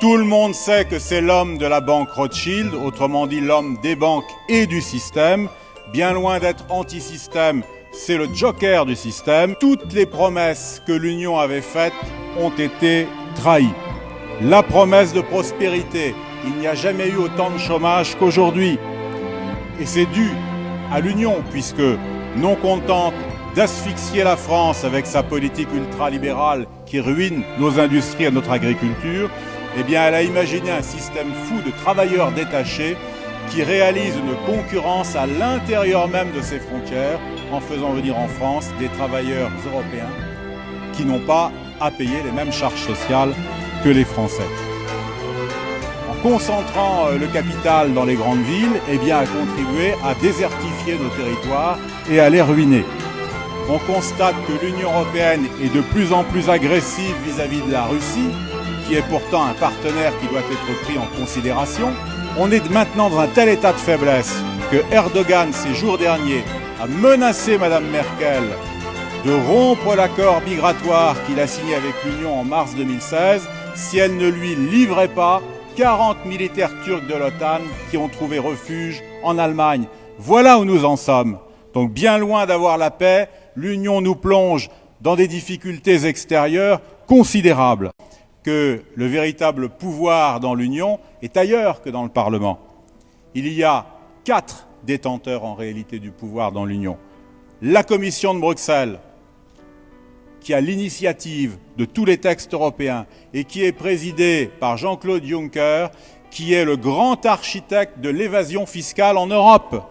tout le monde sait que c'est l'homme de la banque Rothschild, autrement dit l'homme des banques et du système. Bien loin d'être anti-système, c'est le joker du système. Toutes les promesses que l'Union avait faites ont été trahies. La promesse de prospérité, il n'y a jamais eu autant de chômage qu'aujourd'hui. Et c'est dû à l'Union, puisque non contente d'asphyxier la France avec sa politique ultralibérale qui ruine nos industries et notre agriculture, eh bien elle a imaginé un système fou de travailleurs détachés qui réalisent une concurrence à l'intérieur même de ses frontières en faisant venir en France des travailleurs européens qui n'ont pas à payer les mêmes charges sociales que les Français. En concentrant le capital dans les grandes villes, eh bien a contribué à désertifier nos territoires et à les ruiner. On constate que l'Union européenne est de plus en plus agressive vis-à-vis de la Russie, qui est pourtant un partenaire qui doit être pris en considération. On est maintenant dans un tel état de faiblesse que Erdogan, ces jours derniers, a menacé Mme Merkel de rompre l'accord migratoire qu'il a signé avec l'Union en mars 2016 si elle ne lui livrait pas 40 militaires turcs de l'OTAN qui ont trouvé refuge en Allemagne. Voilà où nous en sommes. Donc bien loin d'avoir la paix, l'Union nous plonge dans des difficultés extérieures considérables. Que le véritable pouvoir dans l'Union est ailleurs que dans le Parlement. Il y a 4 détenteurs en réalité du pouvoir dans l'Union. La Commission de Bruxelles, qui a l'initiative de tous les textes européens et qui est présidée par Jean-Claude Juncker, qui est le grand architecte de l'évasion fiscale en Europe.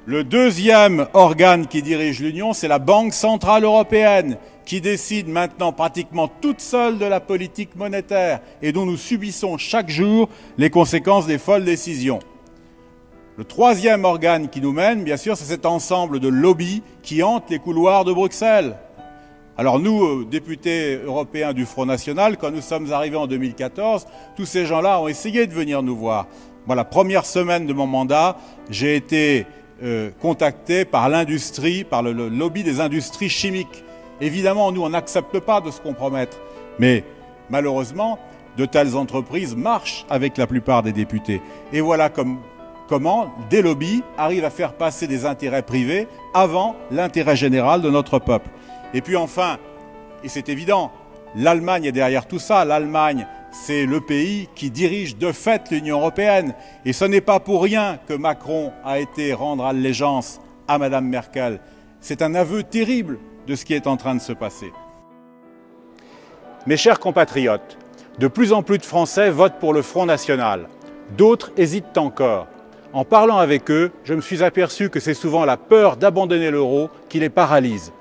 Le deuxième organe qui dirige l'Union, c'est la Banque centrale européenne, qui décide maintenant pratiquement toute seule de la politique monétaire et dont nous subissons chaque jour les conséquences des folles décisions. Le troisième organe qui nous mène, bien sûr, c'est cet ensemble de lobbies qui hantent les couloirs de Bruxelles. Alors nous, députés européens du Front National, quand nous sommes arrivés en 2014, tous ces gens-là ont essayé de venir nous voir. Moi, la première semaine de mon mandat, j'ai été contacté par l'industrie, par le lobby des industries chimiques. Évidemment, nous, on n'accepte pas de se compromettre. Mais malheureusement, de telles entreprises marchent avec la plupart des députés. Et voilà comment des lobbies arrivent à faire passer des intérêts privés avant l'intérêt général de notre peuple. Et puis enfin, et c'est évident, l'Allemagne est derrière tout ça. L'Allemagne, c'est le pays qui dirige de fait l'Union européenne. Et ce n'est pas pour rien que Macron a été rendre allégeance à Mme Merkel. C'est un aveu terrible de ce qui est en train de se passer. Mes chers compatriotes, de plus en plus de Français votent pour le Front National. D'autres hésitent encore. En parlant avec eux, je me suis aperçu que c'est souvent la peur d'abandonner l'euro qui les paralyse.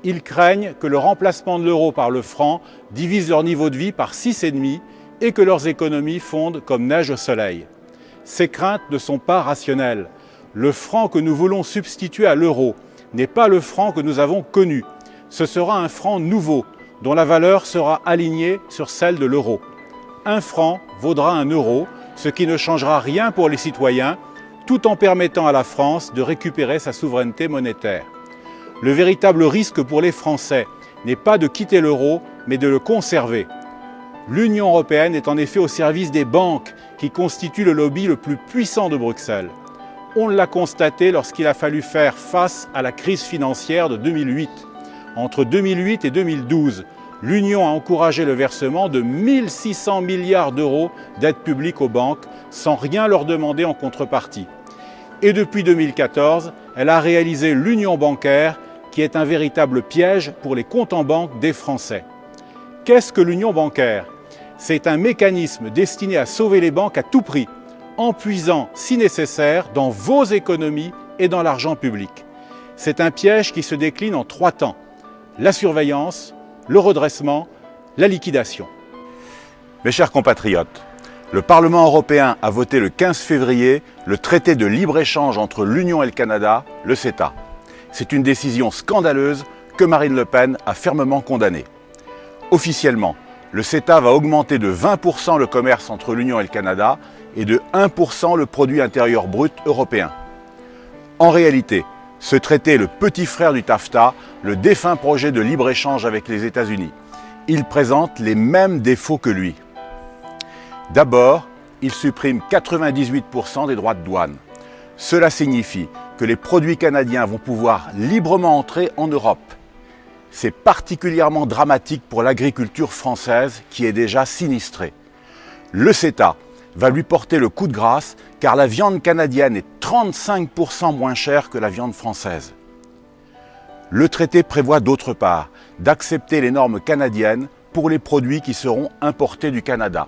Ils craignent que le remplacement de l'euro par le franc divise leur niveau de vie par 6,5 et que leurs économies fondent comme neige au soleil. Ces craintes ne sont pas rationnelles. Le franc que nous voulons substituer à l'euro n'est pas le franc que nous avons connu. Ce sera un franc nouveau, dont la valeur sera alignée sur celle de l'euro. Un franc vaudra un euro, ce qui ne changera rien pour les citoyens, tout en permettant à la France de récupérer sa souveraineté monétaire. Le véritable risque pour les Français n'est pas de quitter l'euro, mais de le conserver. L'Union européenne est en effet au service des banques qui constituent le lobby le plus puissant de Bruxelles. On l'a constaté lorsqu'il a fallu faire face à la crise financière de 2008. Entre 2008 et 2012, l'Union a encouragé le versement de 1600 milliards d'euros d'aide publique aux banques sans rien leur demander en contrepartie. Et depuis 2014, elle a réalisé l'union bancaire qui est un véritable piège pour les comptes en banque des Français. Qu'est-ce que l'union bancaire? C'est un mécanisme destiné à sauver les banques à tout prix, en puisant, si nécessaire, dans vos économies et dans l'argent public. C'est un piège qui se décline en 3 temps. La surveillance, le redressement, la liquidation. Mes chers compatriotes, le Parlement européen a voté le 15 février le traité de libre-échange entre l'Union et le Canada, le CETA. C'est une décision scandaleuse que Marine Le Pen a fermement condamnée. Officiellement, le CETA va augmenter de 20% le commerce entre l'Union et le Canada et de 1% le produit intérieur brut européen. En réalité, ce traité est le petit frère du TAFTA, le défunt projet de libre-échange avec les États-Unis. Il présente les mêmes défauts que lui. D'abord, il supprime 98% des droits de douane. Cela signifie que les produits canadiens vont pouvoir librement entrer en Europe. C'est particulièrement dramatique pour l'agriculture française qui est déjà sinistrée. Le CETA va lui porter le coup de grâce car la viande canadienne est 35% moins chère que la viande française. Le traité prévoit d'autre part d'accepter les normes canadiennes pour les produits qui seront importés du Canada.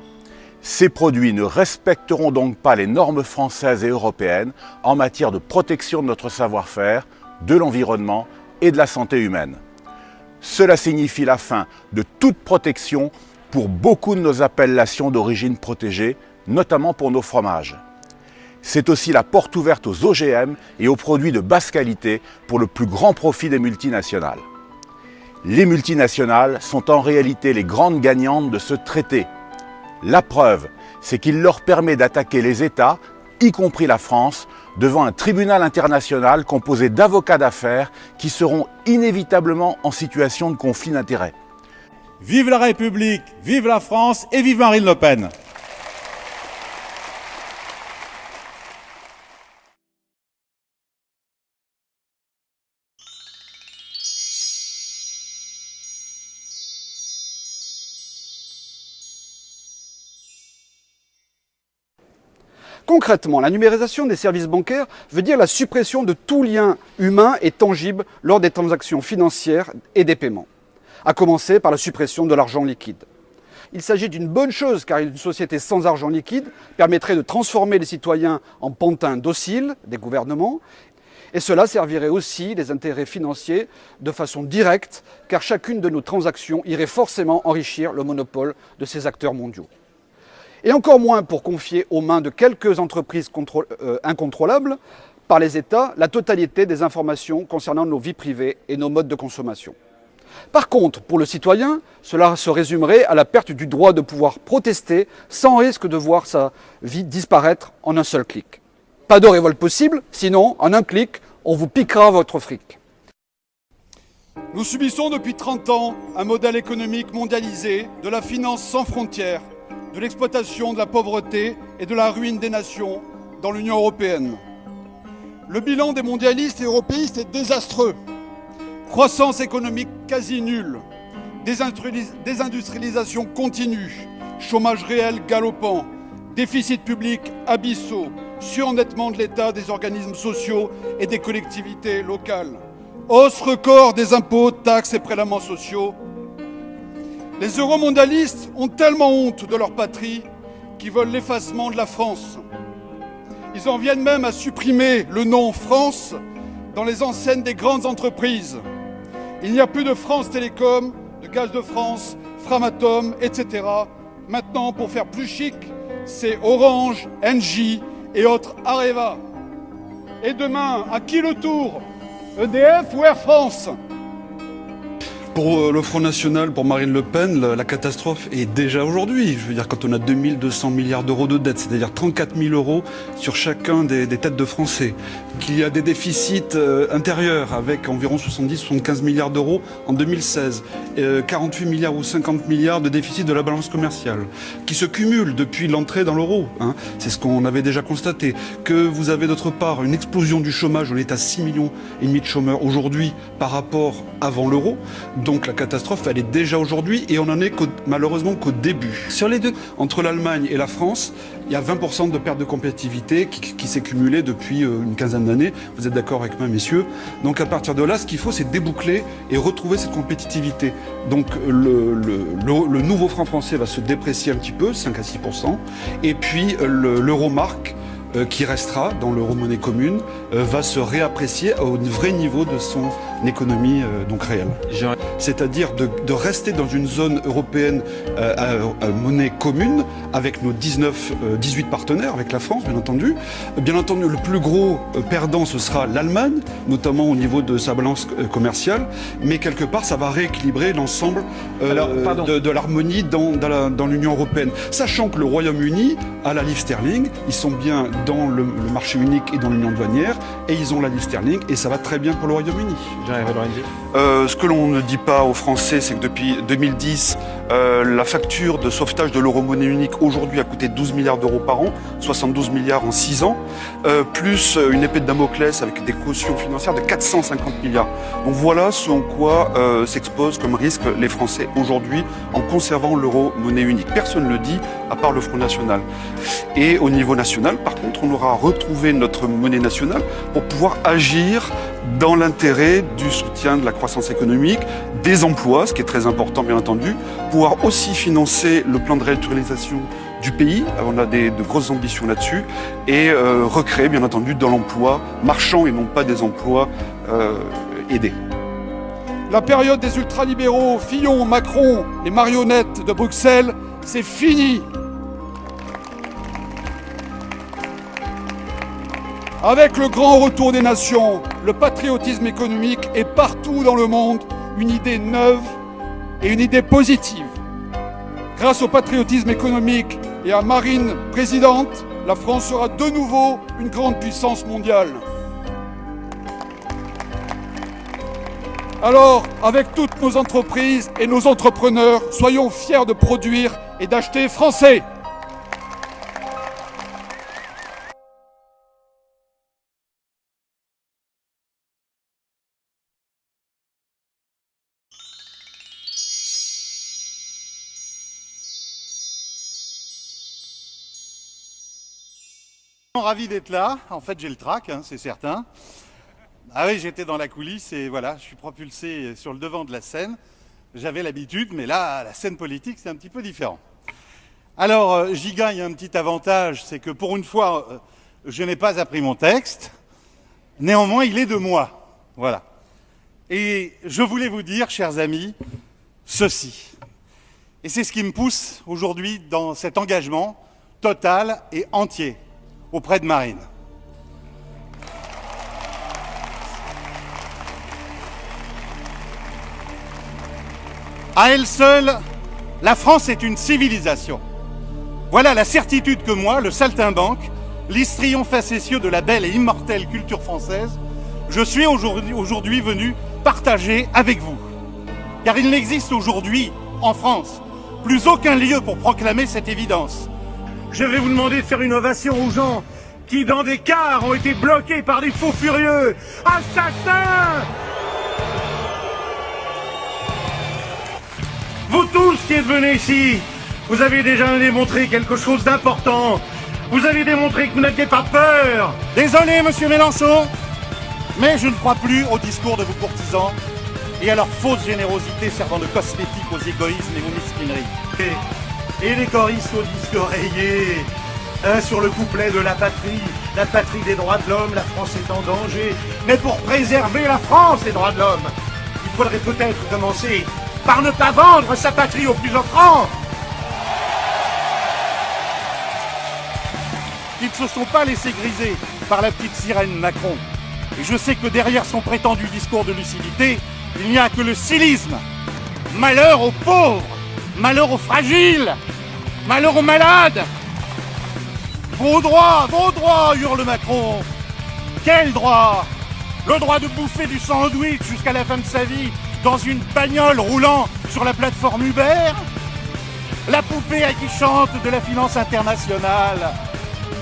Ces produits ne respecteront donc pas les normes françaises et européennes en matière de protection de notre savoir-faire, de l'environnement et de la santé humaine. Cela signifie la fin de toute protection pour beaucoup de nos appellations d'origine protégée, notamment pour nos fromages. C'est aussi la porte ouverte aux OGM et aux produits de basse qualité pour le plus grand profit des multinationales. Les multinationales sont en réalité les grandes gagnantes de ce traité. La preuve, c'est qu'il leur permet d'attaquer les États, y compris la France, devant un tribunal international composé d'avocats d'affaires qui seront inévitablement en situation de conflit d'intérêts. Vive la République, vive la France et vive Marine Le Pen! Concrètement, la numérisation des services bancaires veut dire la suppression de tout lien humain et tangible lors des transactions financières et des paiements, à commencer par la suppression de l'argent liquide. Il s'agit d'une bonne chose car une société sans argent liquide permettrait de transformer les citoyens en pantins dociles des gouvernements et cela servirait aussi les intérêts financiers de façon directe car chacune de nos transactions irait forcément enrichir le monopole de ces acteurs mondiaux. Et encore moins pour confier aux mains de quelques entreprises incontrôlables par les États la totalité des informations concernant nos vies privées et nos modes de consommation. Par contre, pour le citoyen, cela se résumerait à la perte du droit de pouvoir protester sans risque de voir sa vie disparaître en un seul clic. Pas de révolte possible, sinon, en un clic, on vous piquera votre fric. Nous subissons depuis 30 ans un modèle économique mondialisé, de la finance sans frontières, de l'exploitation de la pauvreté et de la ruine des nations dans l'Union européenne. Le bilan des mondialistes et européistes est désastreux. Croissance économique quasi nulle, désindustrialisation continue, chômage réel galopant, déficit public abyssaux, surendettement de l'État, des organismes sociaux et des collectivités locales, hausse record des impôts, taxes et prélèvements sociaux. Les euromondialistes ont tellement honte de leur patrie qu'ils veulent l'effacement de la France. Ils en viennent même à supprimer le nom France dans les enseignes des grandes entreprises. Il n'y a plus de France Télécom, de Gaz de France, Framatome, etc. Maintenant, pour faire plus chic, c'est Orange, Engie et autres Areva. Et demain, à qui le tour? EDF ou Air France? Pour le Front National, pour Marine Le Pen, la catastrophe est déjà aujourd'hui. Je veux dire, quand on a 2200 milliards d'euros de dette, c'est-à-dire 34 000 euros sur chacun des têtes de Français, qu'il y a des déficits intérieurs avec environ 70-75 milliards d'euros en 2016, 48 milliards ou 50 milliards de déficit de la balance commerciale, qui se cumulent depuis l'entrée dans l'euro. Hein. C'est ce qu'on avait déjà constaté. Que vous avez d'autre part une explosion du chômage, on est à 6,5 millions de chômeurs aujourd'hui par rapport avant l'euro. Donc la catastrophe, elle est déjà aujourd'hui et on en est malheureusement qu'au début. Sur les deux, entre l'Allemagne et la France, il y a 20% de perte de compétitivité qui s'est cumulée depuis une quinzaine d'années. Vous êtes d'accord avec moi, messieurs? Donc à partir de là, ce qu'il faut, c'est déboucler et retrouver cette compétitivité. Donc le nouveau franc français va se déprécier un petit peu, 5 à 6%. Et puis l'euro-marque, qui restera dans l'euro-monnaie commune, va se réapprécier au vrai niveau de son économie donc réelle. C'est-à-dire de rester dans une zone européenne à monnaie commune avec nos 18 partenaires, avec la France bien entendu. Bien entendu, le plus gros perdant, ce sera l'Allemagne, notamment au niveau de sa balance commerciale, mais quelque part, ça va rééquilibrer l'ensemble de l'harmonie dans l'Union européenne. Sachant que le Royaume-Uni a la livre sterling, ils sont bien dans le marché unique et dans l'union douanière, et ils ont la livre sterling, et ça va très bien pour le Royaume-Uni. Ce que l'on ne dit pas aux Français, c'est que depuis 2010, la facture de sauvetage de l'euro-monnaie unique aujourd'hui a coûté 12 milliards d'euros par an, 72 milliards en 6 ans, plus une épée de Damoclès avec des cautions financières de 450 milliards. Donc voilà ce en quoi s'exposent comme risque les Français aujourd'hui en conservant l'euro-monnaie unique. Personne ne le dit, à part le Front National. Et au niveau national, par contre, on aura retrouvé notre monnaie nationale pour pouvoir agir dans l'intérêt du soutien de la croissance économique, des emplois, ce qui est très important bien entendu, pouvoir aussi financer le plan de réindustrialisation du pays, on a de grosses ambitions là-dessus, et recréer bien entendu dans l'emploi marchand et non pas des emplois aidés. La période des ultralibéraux, Fillon, Macron, les marionnettes de Bruxelles, c'est fini. Avec le grand retour des nations, le patriotisme économique est partout dans le monde une idée neuve et une idée positive. Grâce au patriotisme économique et à Marine présidente, la France sera de nouveau une grande puissance mondiale. Alors, avec toutes nos entreprises et nos entrepreneurs, soyons fiers de produire et d'acheter français. Ravi d'être là. En fait, j'ai le trac, hein, c'est certain. Ah oui, j'étais dans la coulisse et voilà, je suis propulsé sur le devant de la scène. J'avais l'habitude, mais là, la scène politique, c'est un petit peu différent. Alors, j'y gagne un petit avantage, c'est que pour une fois, je n'ai pas appris mon texte. Néanmoins, il est de moi. Voilà. Et je voulais vous dire, chers amis, ceci. Et c'est ce qui me pousse aujourd'hui dans cet engagement total et entier auprès de Marine. À elle seule, la France est une civilisation. Voilà la certitude que moi, le saltimbanque, l'histrion facétieux de la belle et immortelle culture française, je suis aujourd'hui venu partager avec vous. Car il n'existe aujourd'hui, en France, plus aucun lieu pour proclamer cette évidence. Je vais vous demander de faire une ovation aux gens qui, dans des cars, ont été bloqués par des faux furieux. Assassins! Vous tous qui êtes venus ici, vous avez déjà démontré quelque chose d'important. Vous avez démontré que vous n'aviez pas peur. Désolé, monsieur Mélenchon, mais je ne crois plus au discours de vos courtisans et à leur fausse générosité servant de cosmétique aux égoïsmes et aux mesquineries. Et les choristes au disque rayé, sur le couplet de la patrie des droits de l'homme, la France est en danger. Mais pour préserver la France, les droits de l'homme, il faudrait peut-être commencer par ne pas vendre sa patrie au plus offrant. Ils ne se sont pas laissés griser par la petite sirène Macron. Et je sais que derrière son prétendu discours de lucidité, il n'y a que le cynisme Malheur aux pauvres, malheur aux fragiles, malheur aux malades. Vos droits, hurle Macron. Quel droit? Le droit de bouffer du sandwich jusqu'à la fin de sa vie dans une bagnole roulant sur la plateforme Uber? La poupée à qui chante de la finance internationale?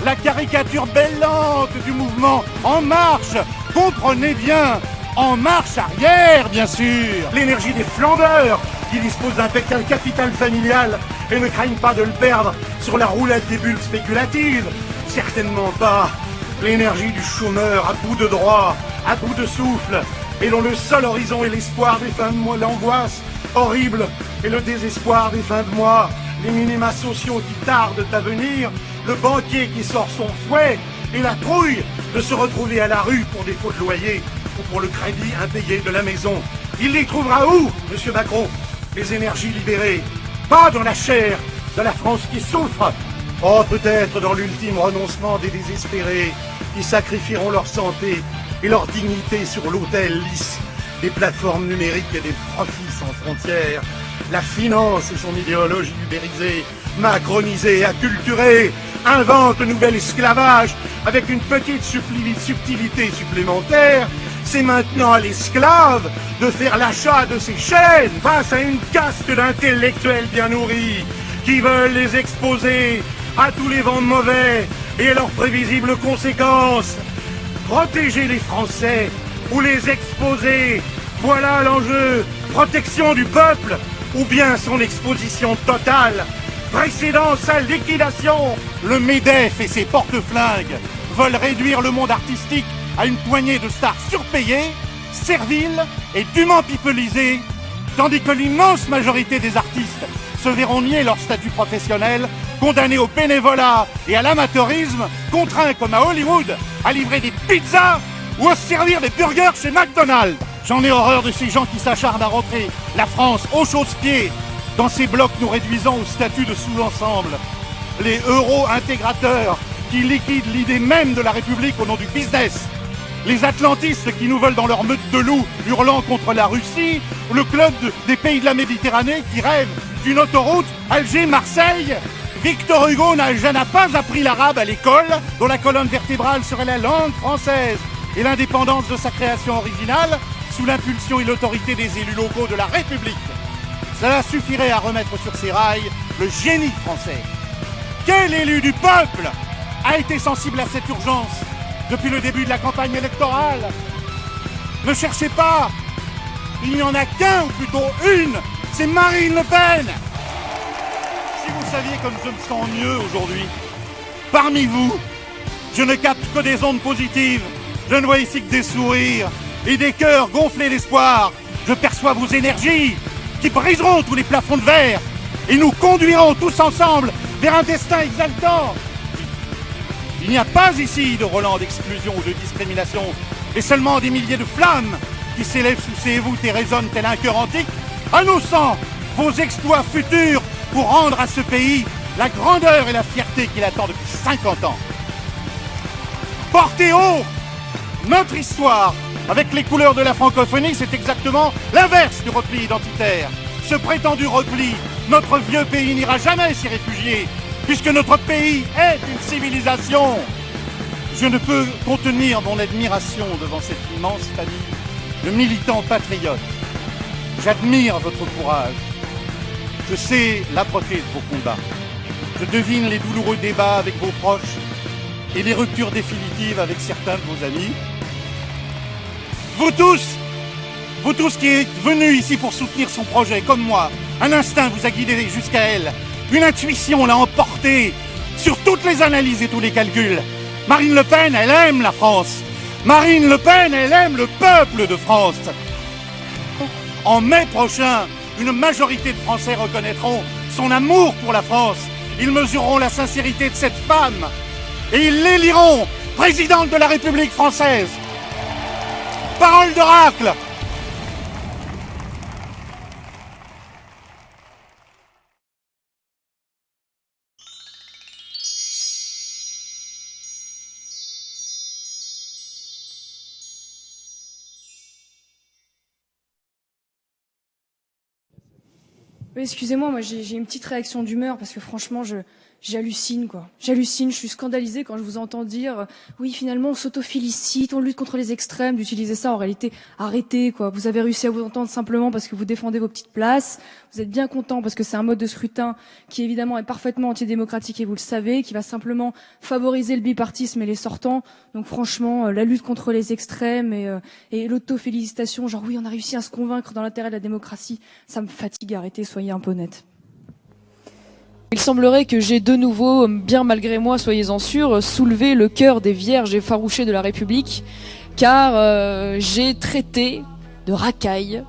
La caricature bellante du mouvement En Marche? Comprenez bien, En Marche arrière, bien sûr. L'énergie des flambeurs qui disposent d'un capital familial et ne craignent pas de le perdre sur la roulette des bulles spéculatives. Certainement pas. L'énergie du chômeur à bout de droit, à bout de souffle, et dont le seul horizon est l'espoir des fins de mois, l'angoisse horrible et le désespoir des fins de mois, les minima sociaux qui tardent à venir, le banquier qui sort son fouet et la trouille de se retrouver à la rue pour défaut de loyer ou pour le crédit impayé de la maison. Il les trouvera où, monsieur Macron? Les énergies libérées, pas dans la chair de la France qui souffre. Oh, peut-être dans l'ultime renoncement des désespérés qui sacrifieront leur santé et leur dignité sur l'autel lisse des plateformes numériques et des profits sans frontières. La finance et son idéologie ubérisée, macronisée, acculturée, invente le nouvel esclavage avec une petite subtilité supplémentaire. C'est maintenant à l'esclave de faire l'achat de ses chaînes face à une caste d'intellectuels bien nourris qui veulent les exposer à tous les vents mauvais et à leurs prévisibles conséquences. Protéger les Français ou les exposer, voilà l'enjeu. Protection du peuple ou bien son exposition totale, précédant sa liquidation. Le MEDEF et ses porte-flingues veulent réduire le monde artistique à une poignée de stars surpayées, serviles et dûment pipelisées, tandis que l'immense majorité des artistes se verront nier leur statut professionnel, condamnés au bénévolat et à l'amateurisme, contraints comme à Hollywood à livrer des pizzas ou à servir des burgers chez McDonald's. J'en ai horreur de ces gens qui s'acharnent à rentrer la France au chausse-pied dans ces blocs nous réduisant au statut de sous-ensemble. Les euro-intégrateurs qui liquident l'idée même de la République au nom du business. Les atlantistes qui nous veulent dans leur meute de loups hurlant contre la Russie, ou le club des pays de la Méditerranée qui rêve d'une autoroute Alger-Marseille. Victor Hugo n'a pas appris l'arabe à l'école, dont la colonne vertébrale serait la langue française, et l'indépendance de sa création originale sous l'impulsion et l'autorité des élus locaux de la République. Cela suffirait à remettre sur ses rails le génie français. Quel élu du peuple a été sensible à cette urgence depuis le début de la campagne électorale? Ne cherchez pas, il n'y en a qu'un, ou plutôt une, c'est Marine Le Pen. Si vous saviez comme je me sens mieux aujourd'hui, parmi vous, je ne capte que des ondes positives, je ne vois ici que des sourires et des cœurs gonflés d'espoir. Je perçois vos énergies qui briseront tous les plafonds de verre et nous conduiront tous ensemble vers un destin exaltant. Il n'y a pas ici de relents d'exclusion ou de discrimination, et seulement des milliers de flammes qui s'élèvent sous ces voûtes et résonnent tel un cœur antique, annonçant vos exploits futurs pour rendre à ce pays la grandeur et la fierté qu'il attend depuis 50 ans. Portez haut notre histoire avec les couleurs de la francophonie, c'est exactement l'inverse du repli identitaire. Ce prétendu repli, notre vieux pays n'ira jamais s'y réfugier, puisque notre pays est une civilisation. Je ne peux contenir mon admiration devant cette immense famille de militants patriotes. J'admire votre courage. Je sais l'âpreté de vos combats. Je devine les douloureux débats avec vos proches et les ruptures définitives avec certains de vos amis. Vous tous qui êtes venus ici pour soutenir son projet, comme moi, un instinct vous a guidé jusqu'à elle. Une intuition l'a emporté sur toutes les analyses et tous les calculs. Marine Le Pen, elle aime la France. Marine Le Pen, elle aime le peuple de France. En mai prochain, une majorité de Français reconnaîtront son amour pour la France. Ils mesureront la sincérité de cette femme et ils l'éliront présidente de la République française. Parole d'oracle. Oui, excusez-moi, moi j'ai une petite réaction d'humeur parce que franchement, j'hallucine quoi. J'hallucine, je suis scandalisée quand je vous entends dire oui, finalement on s'auto-félicite, on lutte contre les extrêmes, d'utiliser ça en réalité, arrêtez quoi. Vous avez réussi à vous entendre simplement parce que vous défendez vos petites places. Vous êtes bien content parce que c'est un mode de scrutin qui évidemment est parfaitement antidémocratique et vous le savez, qui va simplement favoriser le bipartisme et les sortants. Donc franchement, la lutte contre les extrêmes et l'auto-félicitation, genre oui, on a réussi à se convaincre dans l'intérêt de la démocratie, ça me fatigue, arrêtez, soyez un peu honnête. Il semblerait que j'ai de nouveau, bien malgré moi, soyez-en sûrs, soulevé le cœur des vierges effarouchées de la République, car j'ai traité de racailles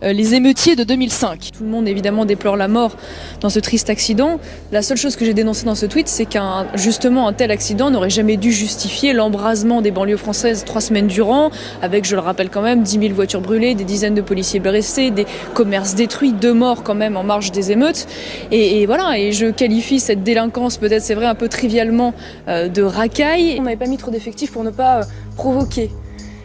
les émeutiers de 2005. Tout le monde évidemment déplore la mort dans ce triste accident. La seule chose que j'ai dénoncée dans ce tweet, c'est justement un tel accident n'aurait jamais dû justifier l'embrasement des banlieues françaises 3 semaines durant, avec, je le rappelle quand même, 10 000 voitures brûlées, des dizaines de policiers blessés, des commerces détruits, 2 morts quand même en marge des émeutes. Et voilà, et je qualifie cette délinquance, peut-être c'est vrai un peu trivialement, de racaille. On n'avait pas mis trop d'effectifs pour ne pas provoquer.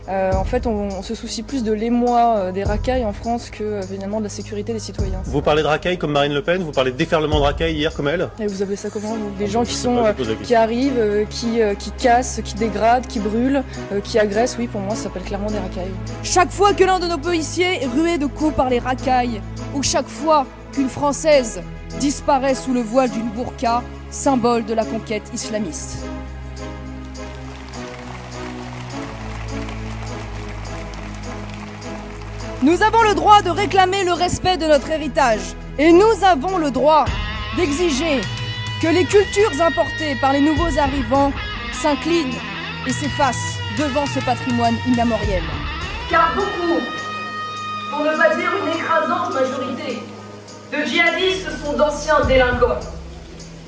En fait, on se soucie plus de l'émoi des racailles en France que finalement de la sécurité des citoyens. Vous parlez de racailles comme Marine Le Pen, vous parlez de déferlement de racailles hier comme elle. Et vous appelez ça comment? Des gens qui arrivent, qui cassent, qui dégradent, qui brûlent, qui agressent, oui, pour moi ça s'appelle clairement des racailles. Chaque fois que l'un de nos policiers est rué de coups par les racailles, ou chaque fois qu'une Française disparaît sous le voile d'une burqa, symbole de la conquête islamiste. Nous avons le droit de réclamer le respect de notre héritage. Et nous avons le droit d'exiger que les cultures importées par les nouveaux arrivants s'inclinent et s'effacent devant ce patrimoine immémoriel. Car beaucoup, pour ne pas dire une écrasante majorité, de djihadistes sont d'anciens délinquants.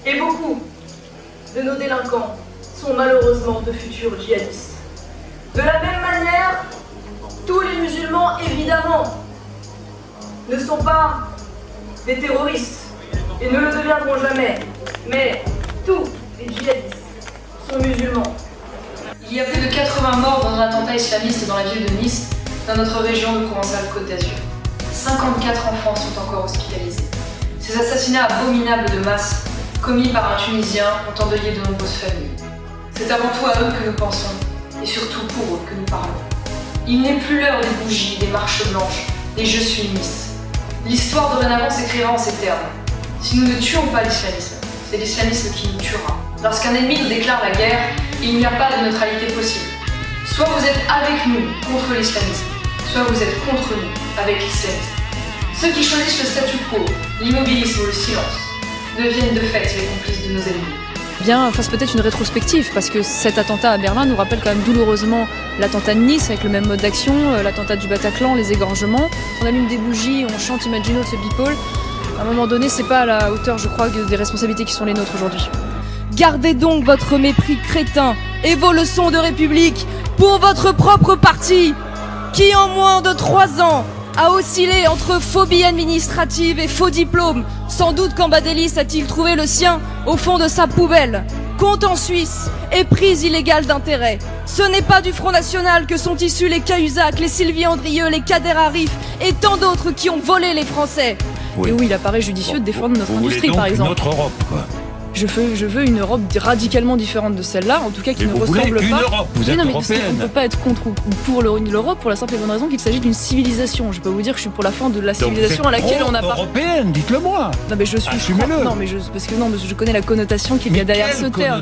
Et beaucoup de nos délinquants sont malheureusement de futurs djihadistes. De la même manière, tous les musulmans, évidemment, ne sont pas des terroristes et ne le deviendront jamais. Mais tous les djihadistes sont musulmans. Il y a plus de 80 morts dans un attentat islamiste dans la ville de Nice, dans notre région de Provence-Alpes-Côte d'Azur. 54 enfants sont encore hospitalisés. Ces assassinats abominables de masse, commis par un Tunisien, ont endeuillé de nombreuses familles. C'est avant tout à eux que nous pensons, et surtout pour eux que nous parlons. Il n'est plus l'heure des bougies, des marches blanches, des je suis Nice. L'histoire dorénavant s'écrira en ces termes. Si nous ne tuons pas l'islamisme, c'est l'islamisme qui nous tuera. Lorsqu'un ennemi nous déclare la guerre, il n'y a pas de neutralité possible. Soit vous êtes avec nous contre l'islamisme, soit vous êtes contre nous avec l'islamisme. Ceux qui choisissent le statu quo, l'immobilisme ou le silence, deviennent de fait les complices de nos ennemis. Bien, fasse peut-être une rétrospective, parce que cet attentat à Berlin nous rappelle quand même douloureusement l'attentat de Nice, avec le même mode d'action, l'attentat du Bataclan, les égorgements. On allume des bougies, on chante Imagine ce people. À un moment donné, c'est pas à la hauteur, je crois, des responsabilités qui sont les nôtres aujourd'hui. Gardez donc votre mépris crétin et vos leçons de République pour votre propre parti, qui en moins de 3 ans a oscillé entre phobie administrative et faux diplôme. Sans doute qu'Ambadélis a-t-il trouvé le sien au fond de sa poubelle. Compte en Suisse et prise illégale d'intérêt. Ce n'est pas du Front National que sont issus les Cahuzac, les Sylvie Andrieux, les Kader Arif et tant d'autres qui ont volé les Français. Oui. Et oui, il apparaît judicieux de défendre notre industrie, par exemple. Notre Europe, quoi. Je veux une Europe radicalement différente de celle-là, en tout cas qui ne ressemble pas. Une Europe, vous êtes européenne. On ne peut pas être contre ou pour l'Europe pour la simple et bonne raison qu'il s'agit d'une civilisation. Je peux vous dire que je suis pour la fin de la civilisation à laquelle on n'a pas. Européenne, dites-le moi. Non mais je suis. Assumez-le. Non mais parce que je connais la connotation qu'il y a derrière ce terme.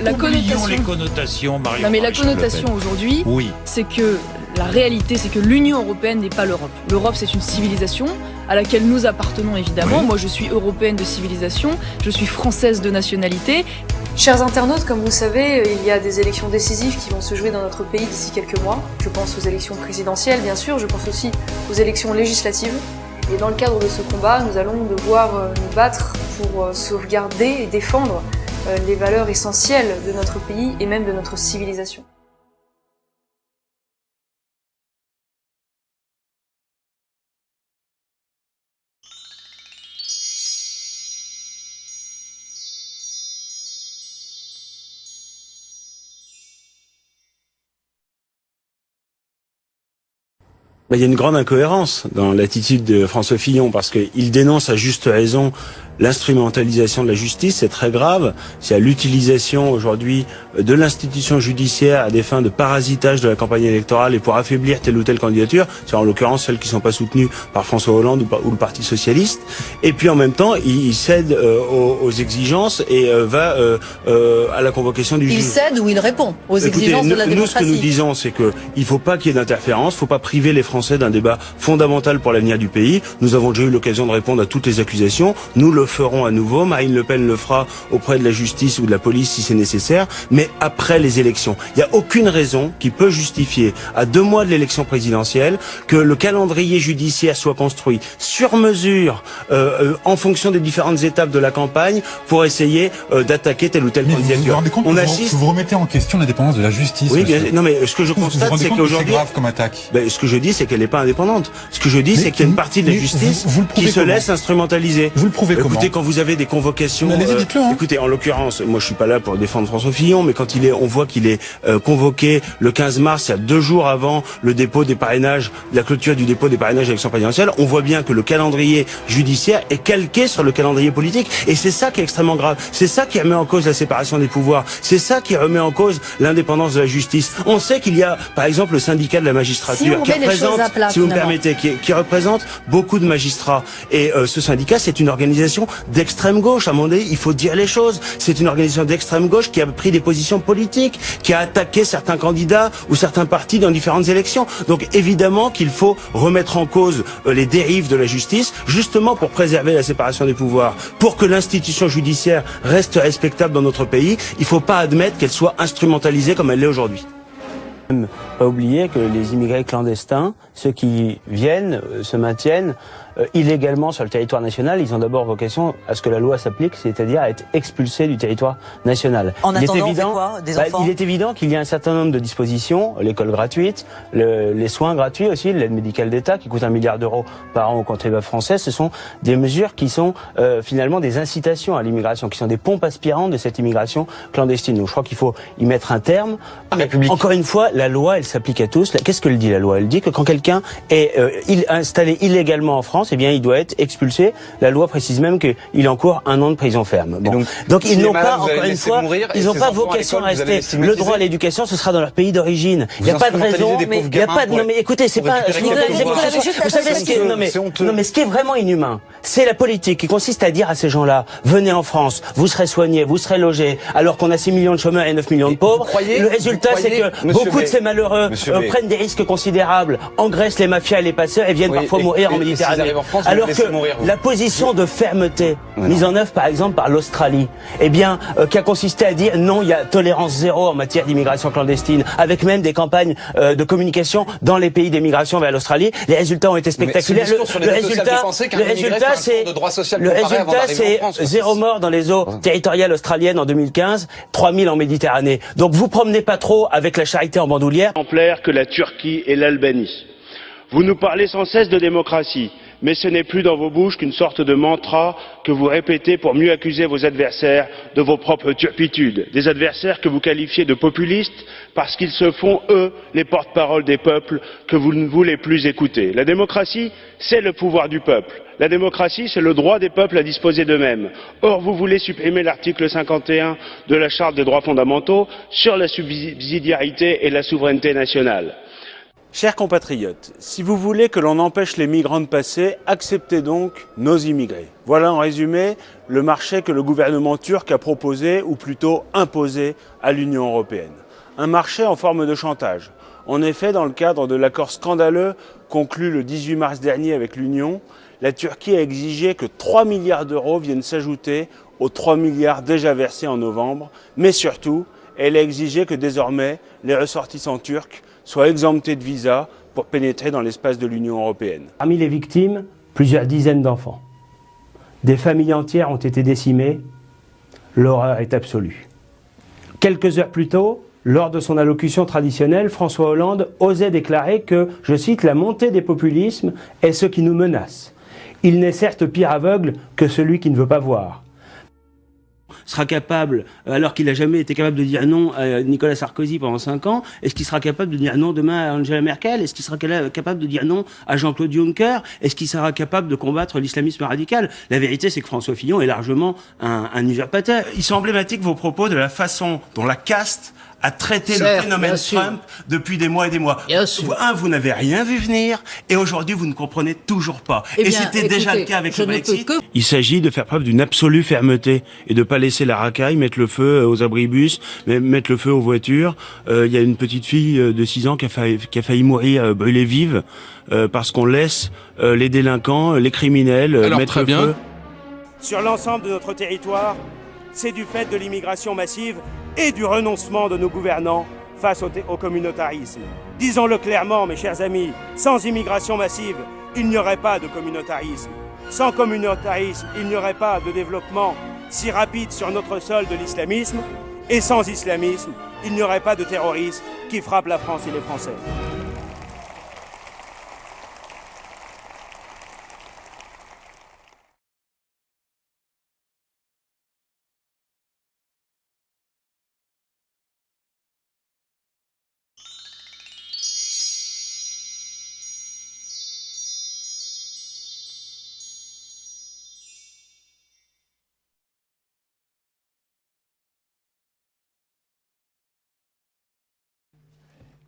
La connotation. Les connotations, Marion. Non mais la connotation aujourd'hui, c'est que la réalité, c'est que l'Union européenne n'est pas l'Europe. L'Europe, c'est une civilisation à laquelle nous appartenons évidemment. Oui. Moi, je suis européenne de civilisation, je suis française de nationalité. Chers internautes, comme vous le savez, il y a des élections décisives qui vont se jouer dans notre pays d'ici quelques mois. Je pense aux élections présidentielles, bien sûr, je pense aussi aux élections législatives. Et dans le cadre de ce combat, nous allons devoir nous battre pour sauvegarder et défendre les valeurs essentielles de notre pays et même de notre civilisation. Il y a une grande incohérence dans l'attitude de François Fillon parce qu'il dénonce à juste raison l'instrumentalisation de la justice, c'est très grave. C'est l'utilisation aujourd'hui de l'institution judiciaire à des fins de parasitage de la campagne électorale et pour affaiblir telle ou telle candidature, c'est en l'occurrence celles qui ne sont pas soutenues par François Hollande ou le Parti Socialiste. Et puis en même temps, il cède aux exigences et va à la convocation du juge. Il cède ou il répond aux exigences de la démocratie. Nous, ce que nous disons, c'est qu'il ne faut pas qu'il y ait d'interférence, il ne faut pas priver les Français d'un débat fondamental pour l'avenir du pays. Nous avons déjà eu l'occasion de répondre à toutes les accusations. Nous le ferons à nouveau. Marine Le Pen le fera auprès de la justice ou de la police si c'est nécessaire, mais après les élections. Il n'y a aucune raison qui peut justifier, à 2 mois de l'élection présidentielle, que le calendrier judiciaire soit construit sur mesure, en fonction des différentes étapes de la campagne, pour essayer d'attaquer telle ou telle candidature. Vous vous rendez compte que vous remettez en question l'indépendance de la justice? Oui, bien, non, mais ce que je constate, c'est qu'aujourd'hui, c'est grave comme attaque. Ce que je dis, c'est qu'elle n'est pas indépendante. Ce que je dis, c'est qu'il y a une partie de la justice qui se laisse instrumentaliser. Vous le prouvez comment? Écoutez, quand vous avez des convocations, dites-le, écoutez, en l'occurrence, moi je suis pas là pour défendre François Fillon, mais quand on voit qu'il est convoqué le 15 mars, il y a 2 jours avant le dépôt des parrainages, la clôture du dépôt des parrainages à l'élection présidentielle, on voit bien que le calendrier judiciaire est calqué sur le calendrier politique, et c'est ça qui est extrêmement grave. C'est ça qui remet en cause la séparation des pouvoirs. C'est ça qui remet en cause l'indépendance de la justice. On sait qu'il y a, par exemple, le syndicat de la magistrature qui représente, si vous me permettez, qui représente beaucoup de magistrats. Et ce syndicat, c'est une organisation d'extrême gauche. À mon avis, il faut dire les choses. C'est une organisation d'extrême gauche qui a pris des positions politiques, qui a attaqué certains candidats ou certains partis dans différentes élections. Donc évidemment qu'il faut remettre en cause les dérives de la justice, justement pour préserver la séparation des pouvoirs, pour que l'institution judiciaire reste respectable dans notre pays. Il ne faut pas admettre qu'elle soit instrumentalisée comme elle l'est aujourd'hui. Pas oublier que les immigrés clandestins, ceux qui viennent, se maintiennent illégalement sur le territoire national, ils ont d'abord vocation à ce que la loi s'applique, c'est-à-dire à être expulsés du territoire national. En attendant, on fait quoi, des enfants ? Il est évident qu'il y a un certain nombre de dispositions, l'école gratuite, les soins gratuits aussi, l'aide médicale d'État qui coûte 1 milliard d'euros par an aux contribuables français. Ce sont des mesures qui sont finalement des incitations à l'immigration, qui sont des pompes aspirantes de cette immigration clandestine. Donc je crois qu'il faut y mettre un terme. Encore une fois, la loi, elle s'applique à tous. Qu'est-ce que dit la loi? Elle dit que quand quelqu'un est installé illégalement en France, eh bien, il doit être expulsé. La loi précise même qu'il encourt 1 an de prison ferme. Bon. Donc ils n'ont pas, encore une fois, ils n'ont pas vocation à rester. Le droit à l'éducation, ce sera dans leur pays d'origine. Il n'y a pas de raison. Il n'y a pas de. Non mais écoutez, c'est pas. Vous savez ce qui est. Non mais ce qui est vraiment inhumain, c'est la politique qui consiste à dire à ces gens-là, venez en France, vous serez soignés, vous serez logés, alors qu'on a 6 millions de chômeurs et 9 millions de pauvres. Le résultat, c'est que beaucoup de ces malheureux prennent des risques considérables, engraissent les mafias et les passeurs et viennent parfois mourir en Méditerranée. Alors que la position de fermeté mise en œuvre par exemple par l'Australie, eh bien, qui a consisté à dire non, il y a tolérance zéro en matière d'immigration clandestine, avec même des campagnes de communication dans les pays d'émigration vers l'Australie, les résultats ont été spectaculaires. Le résultat, c'est 0 mort dans les eaux territoriales australiennes en 2015, 3000 en Méditerranée. Donc vous promenez pas trop avec la charité en bandoulière. Que la Turquie et l'Albanie. Vous nous parlez sans cesse de démocratie, mais ce n'est plus dans vos bouches qu'une sorte de mantra que vous répétez pour mieux accuser vos adversaires de vos propres turpitudes. Des adversaires que vous qualifiez de populistes parce qu'ils se font, eux, les porte-parole des peuples que vous ne voulez plus écouter. La démocratie, c'est le pouvoir du peuple. La démocratie, c'est le droit des peuples à disposer d'eux-mêmes. Or, vous voulez supprimer l'article 51 de la Charte des droits fondamentaux sur la subsidiarité et la souveraineté nationale. Chers compatriotes, si vous voulez que l'on empêche les migrants de passer, acceptez donc nos immigrés. Voilà en résumé le marché que le gouvernement turc a proposé, ou plutôt imposé, à l'Union européenne. Un marché en forme de chantage. En effet, dans le cadre de l'accord scandaleux conclu le 18 mars dernier avec l'Union, la Turquie a exigé que 3 milliards d'euros viennent s'ajouter aux 3 milliards déjà versés en novembre, mais surtout, elle a exigé que désormais, les ressortissants turcs soient exemptés de visa pour pénétrer dans l'espace de l'Union européenne. Parmi les victimes, plusieurs dizaines d'enfants. Des familles entières ont été décimées. L'horreur est absolue. Quelques heures plus tôt, lors de son allocution traditionnelle, François Hollande osait déclarer que, je cite, « la montée des populismes est ce qui nous menace. Il n'est certes pire aveugle que celui qui ne veut pas voir. » sera capable, alors qu'il n'a jamais été capable de dire non à Nicolas Sarkozy pendant 5 ans, est-ce qu'il sera capable de dire non demain à Angela Merkel? Est-ce qu'il sera capable de dire non à Jean-Claude Juncker? Est-ce qu'il sera capable de combattre l'islamisme radical? La vérité, c'est que François Fillon est largement un usurpateur. Ils sont emblématiques, vos propos, de la façon dont la caste a traité le phénomène Trump depuis des mois et des mois. Vous n'avez rien vu venir, et aujourd'hui, vous ne comprenez toujours pas. Et c'était déjà le cas avec le Brexit. Il s'agit de faire preuve d'une absolue fermeté, et de pas laisser la racaille, mettre le feu aux abribus, mettre le feu aux voitures. Il y a une petite fille de 6 ans qui a failli mourir brûlée vive, parce qu'on laisse les délinquants, les criminels mettre le feu. Sur l'ensemble de notre territoire, c'est du fait de l'immigration massive et du renoncement de nos gouvernants face au communautarisme. Disons-le clairement, mes chers amis, sans immigration massive, il n'y aurait pas de communautarisme. Sans communautarisme, il n'y aurait pas de développement si rapide sur notre sol de l'islamisme. Et sans islamisme, il n'y aurait pas de terrorisme qui frappe la France et les Français.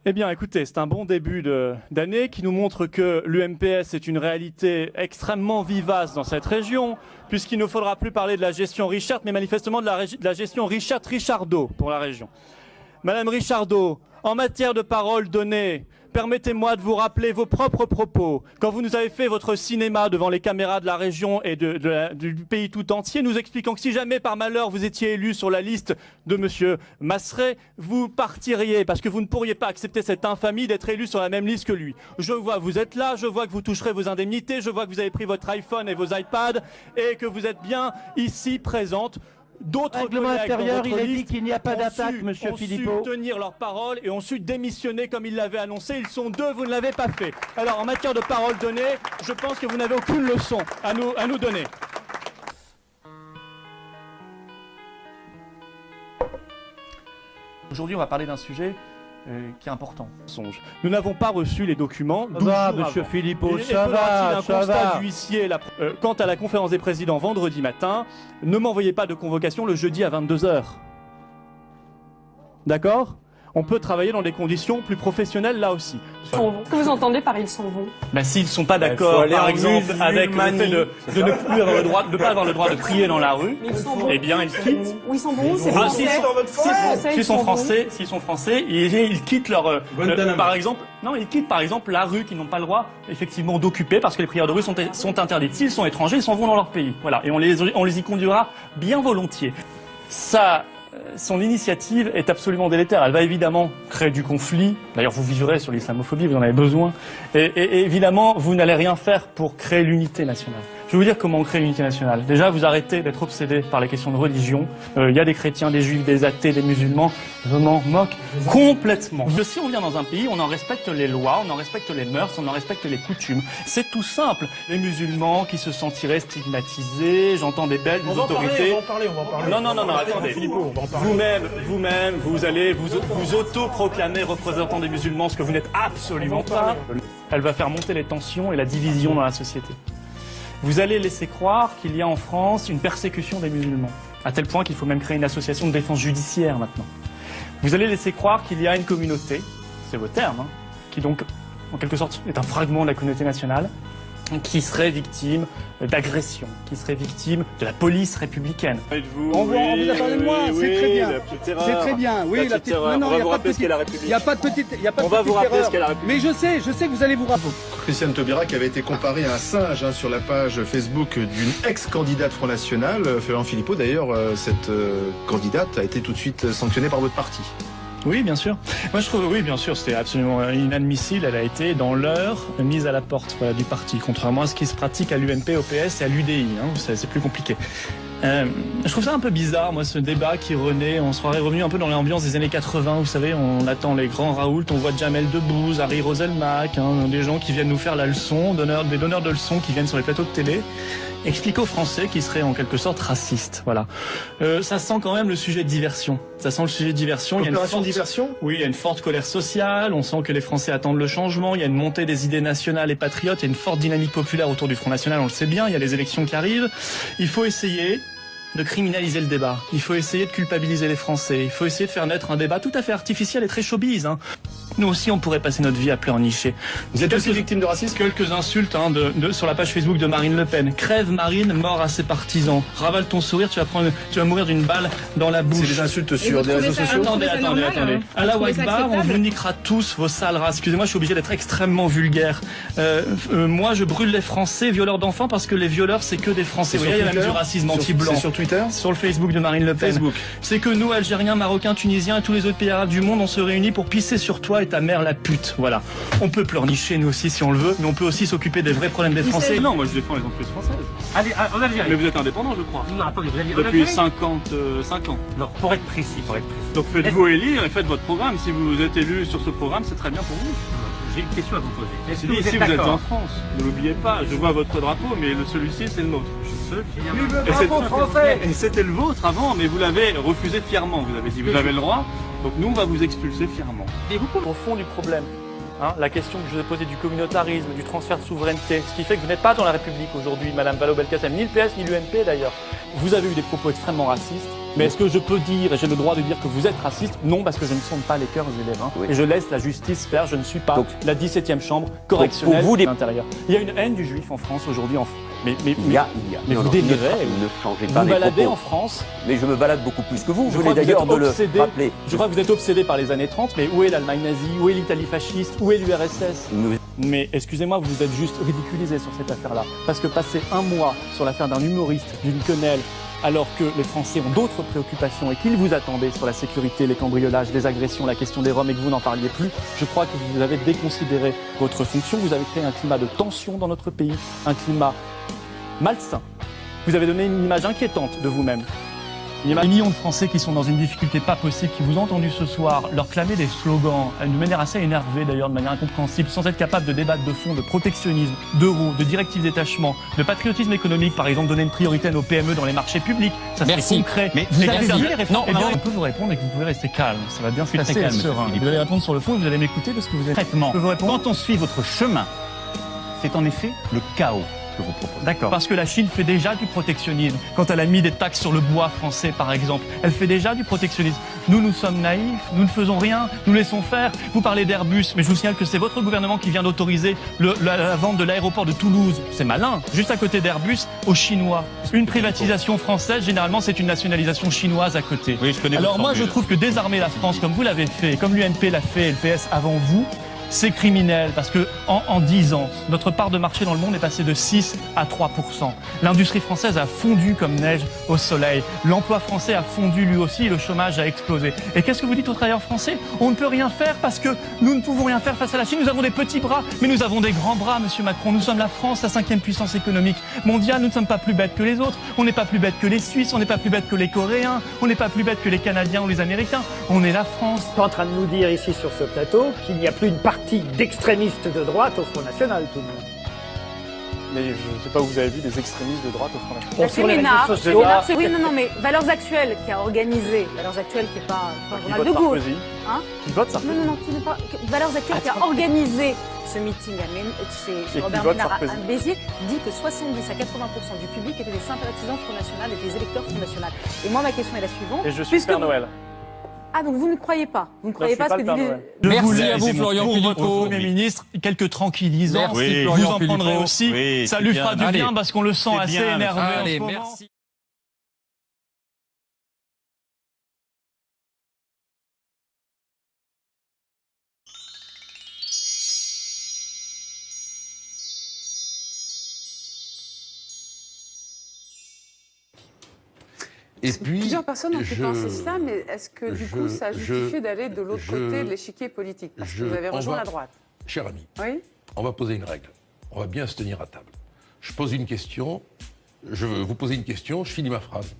Eh bien, écoutez, c'est un bon début d'année qui nous montre que l'UMPS est une réalité extrêmement vivace dans cette région, puisqu'il ne faudra plus parler de la gestion Richard, mais manifestement de la gestion Richard-Richardot pour la région. Madame Richardot, en matière de parole donnée, permettez-moi de vous rappeler vos propres propos. Quand vous nous avez fait votre cinéma devant les caméras de la région et du pays tout entier, nous expliquant que si jamais par malheur vous étiez élu sur la liste de monsieur Masseret, vous partiriez parce que vous ne pourriez pas accepter cette infamie d'être élu sur la même liste que lui. Je vois que vous êtes là, je vois que vous toucherez vos indemnités, je vois que vous avez pris votre iPhone et vos iPads et que vous êtes bien ici présente. D'autres collègues intérieur, il a dit qu'il n'y a pas d'attaque, monsieur Philippot. Ont su tenir leur parole et ont su démissionner comme ils l'avaient annoncé. Ils sont 2, vous ne l'avez pas fait. Alors, en matière de parole donnée, je pense que vous n'avez aucune leçon à nous donner. Aujourd'hui, on va parler d'un sujet qui est important. Nous n'avons pas reçu les documents. Monsieur Philippot, ça va, un constat d'huissier quant à la conférence des présidents vendredi matin. Ne m'envoyez pas de convocation le jeudi à 22 h. D'accord ? On peut travailler dans des conditions plus professionnelles là aussi. Qu'est-ce que vous entendez par ils s'en vont? S'ils ne sont pas d'accord, par exemple, avec le fait de ne plus avoir le droit, de pas avoir le droit de prier dans la rue, eh bien ils quittent. Où ils s'en vont? C'est français. S'ils sont français, ils quittent leur, par exemple, non, ils quittent par exemple la rue qu'ils n'ont pas le droit effectivement d'occuper parce que les prières de rue sont interdites. S'ils sont étrangers, ils s'en vont dans leur pays. Voilà, et on les y conduira bien volontiers. Ça. Son initiative est absolument délétère. Elle va évidemment créer du conflit. D'ailleurs, vous vivrez sur l'islamophobie, vous en avez besoin. Et évidemment, vous n'allez rien faire pour créer l'unité nationale. Je vais vous dire comment on crée l'unité nationale. Déjà, vous arrêtez d'être obsédés par les questions de religion. Il y a des chrétiens, des juifs, des athées, des musulmans. Je m'en moque complètement. Si on vient dans un pays, on en respecte les lois, on en respecte les mœurs, on en respecte les coutumes. C'est tout simple. Les musulmans qui se sentiraient stigmatisés, j'entends des belles autorités. On va en parler. Non, attendez. Vous-même, vous allez vous auto-proclamer représentant des musulmans, ce que vous n'êtes absolument pas. Elle va faire monter les tensions et la division dans la société. Vous allez laisser croire qu'il y a en France une persécution des musulmans, à tel point qu'il faut même créer une association de défense judiciaire maintenant. Vous allez laisser croire qu'il y a une communauté, c'est vos termes, qui donc, en quelque sorte, est un fragment de la communauté nationale, qui serait victime d'agression, qui serait victime de la police républicaine. On vous a parlé de moi, c'est très bien. C'est très bien, oui, la petite erreur. On va vous rappeler ce qu'est la République. Il n'y a pas de petite erreur. On va vous rappeler ce qu'est la République. Mais je sais que vous allez vous rappeler. Christiane Taubira qui avait été comparée à un singe sur la page Facebook d'une ex-candidate Front National, Florent Philippot. D'ailleurs, cette candidate a été tout de suite sanctionnée par votre parti. Oui, bien sûr. Moi, je trouve, oui, bien sûr, c'était absolument inadmissible. Elle a été, dans l'heure, mise à la porte du parti, contrairement à ce qui se pratique à l'UMP, au PS et à l'UDI. C'est plus compliqué. Je trouve ça un peu bizarre, moi, ce débat qui renaît. On serait revenu un peu dans l'ambiance des années 80, vous savez, on attend les grands Raoult, on voit Jamel Debbouze, Harry Roselmack, des gens qui viennent nous faire la leçon, des donneurs de leçons qui viennent sur les plateaux de télé. expliquer aux Français qu'ils seraient en quelque sorte racistes. Voilà. Ça sent quand même le sujet de diversion. Ça sent le sujet de diversion. Opération diversion ? Oui, il y a une forte colère sociale. On sent que les Français attendent le changement. Il y a une montée des idées nationales et patriotes. Il y a une forte dynamique populaire autour du Front National. On le sait bien. Il y a les élections qui arrivent. Il faut essayer de criminaliser le débat. Il faut essayer de culpabiliser les Français. Il faut essayer de faire naître un débat tout à fait artificiel et très showbiz. Nous aussi, on pourrait passer notre vie à pleurnicher. Vous êtes aussi victime de racisme ? Quelques insultes sur la page Facebook de Marine Le Pen. Crève Marine, mort à ses partisans. Ravale ton sourire, tu vas mourir d'une balle dans la bouche. C'est des insultes sur des réseaux sociaux ? Attendez. Allah Akbar, on vous niquera tous vos sales races. Excusez-moi, je suis obligé d'être extrêmement vulgaire. Moi, je brûle les Français, violeurs d'enfants, parce que les violeurs, c'est que des Français. Vous voyez, il y a même du racisme anti-blanc. C'est sur Twitter ? Sur le Facebook de Marine Le Pen. C'est que nous, Algériens, Marocains, Tunisiens et tous les autres pays arabes du monde, on se réunit pour pisser sur toi et ta mère la pute. Voilà. On peut pleurnicher nous aussi si on le veut, mais on peut aussi s'occuper des vrais problèmes des Français. Non, moi je défends les entreprises françaises. Allez, en Algérie. Mais vous êtes indépendant, je crois. Non, attendez, vous allez depuis 55 ans. Alors, pour être précis. Donc faites-vous élire et faites votre programme. Si vous êtes élu sur ce programme, c'est très bien pour vous. J'ai une question à vous poser. Est-ce que ici vous êtes en France, ne l'oubliez pas, je vois votre drapeau, mais celui-ci c'est le nôtre. Le drapeau français. Et c'était le vôtre avant, mais vous l'avez refusé fièrement, vous avez dit, vous avez le droit, donc nous on va vous expulser fièrement. Et vous, au fond du problème, la question que je vous ai posée du communautarisme, du transfert de souveraineté, ce qui fait que vous n'êtes pas dans la République aujourd'hui, Madame Vallaud-Belkacem, ni le PS ni l'UMP d'ailleurs. Vous avez eu des propos extrêmement racistes, mais est-ce que je peux dire, et j'ai le droit de dire que vous êtes raciste? Non, parce que je ne sonde pas les cœurs et les reins, et je laisse la justice faire, je ne suis pas la 17e chambre correctionnelle de l'intérieur. Il y a une haine du juif en France aujourd'hui, Mais vous délirez, ne changez pas vous mes baladez propos. en France. Mais je me balade beaucoup plus que vous. Je Vous venez d'ailleurs de le rappeler. Je crois que vous êtes obsédé par les années 30, mais où est l'Allemagne nazie? Où est l'Italie fasciste? Où est l'URSS? Mais excusez-moi, vous êtes juste ridiculisé sur cette affaire-là. Parce que passer un mois sur l'affaire d'un humoriste, d'une quenelle, alors que les Français ont d'autres préoccupations et qu'ils vous attendaient sur la sécurité, les cambriolages, les agressions, la question des Roms et que vous n'en parliez plus, je crois que vous avez déconsidéré votre fonction. Vous avez créé un climat de tension dans notre pays, un climat malsain. Vous avez donné une image inquiétante de vous-même. Il y a des millions de Français qui sont dans une difficulté pas possible, qui vous ont entendu ce soir leur clamer des slogans, d'une manière assez énervée d'ailleurs, de manière incompréhensible, sans être capable de débattre de fond, de protectionnisme, d'euros, de directives détachement, de patriotisme économique, par exemple donner une priorité à nos PME dans les marchés publics. Ça c'est concret. Mais vous avez dit les réformes. Eh bien, on peut vous répondre et que vous pouvez rester calme. Ça va bien se passer, serein. Vous allez répondre sur le fond et vous allez m'écouter parce que vous êtes traitement. Quand on suit votre chemin, c'est en effet le chaos. D'accord. Parce que la Chine fait déjà du protectionnisme. Quand elle a mis des taxes sur le bois français, par exemple, elle fait déjà du protectionnisme. Nous sommes naïfs, nous ne faisons rien, nous laissons faire. Vous parlez d'Airbus, mais je vous signale que c'est votre gouvernement qui vient d'autoriser la vente de l'aéroport de Toulouse. C'est malin. Juste à côté d'Airbus, aux Chinois. Une privatisation française, généralement, c'est une nationalisation chinoise à côté. Oui, je connais. Alors moi, je trouve que désarmer la France, comme vous l'avez fait, comme l'UMP l'a fait et le PS avant vous, c'est criminel parce que en 10 ans, notre part de marché dans le monde est passée de 6 à 3%. L'industrie française a fondu comme neige au soleil. L'emploi français a fondu lui aussi et le chômage a explosé. Et qu'est-ce que vous dites aux travailleurs français? On ne peut rien faire parce que nous ne pouvons rien faire face à la Chine. Nous avons des petits bras, mais nous avons des grands bras, Monsieur Macron. Nous sommes la France, la 5e puissance économique mondiale. Nous ne sommes pas plus bêtes que les autres. On n'est pas plus bêtes que les Suisses. On n'est pas plus bêtes que les Coréens. On n'est pas plus bêtes que les Canadiens ou les Américains. On est la France. Vous êtes en train de nous dire ici sur ce plateau qu'il n'y a plus une partie d'extrémistes de droite au Front National, tout de même. Mais je ne sais pas où vous avez vu des extrémistes de droite au Front National. Bon, sur les réseaux sociaux. Oui, non, mais Valeurs Actuelles qui a organisé, Valeurs Actuelles qui n'est pas un journal de gauche. Hein qui vote ça? Non, qui n'est pas. Valeurs Actuelles qui a organisé ce meeting chez Robert Ménard à Béziers dit que 70 à 80% du public étaient des sympathisants Front National et des électeurs Front National. Et moi, ma question est la suivante. Et je suis Père Noël. Ah, donc vous ne croyez pas? Vous ne croyez pas ce que dit... Merci à vous, Florian Philippot. Pour votre Premier ministre, quelques tranquillisants. Merci, vous en prendrez aussi. Oui, ça lui fera du bien parce qu'on le sent assez énervé en ce moment. Merci. Et puis, plusieurs personnes ont pu penser cela, mais est-ce que du coup ça justifie d'aller de l'autre côté de l'échiquier politique? Parce que vous avez rejoint la droite. Cher ami, oui, on va poser une règle. On va bien se tenir à table. Je pose une question, vous posez une question, je finis ma phrase.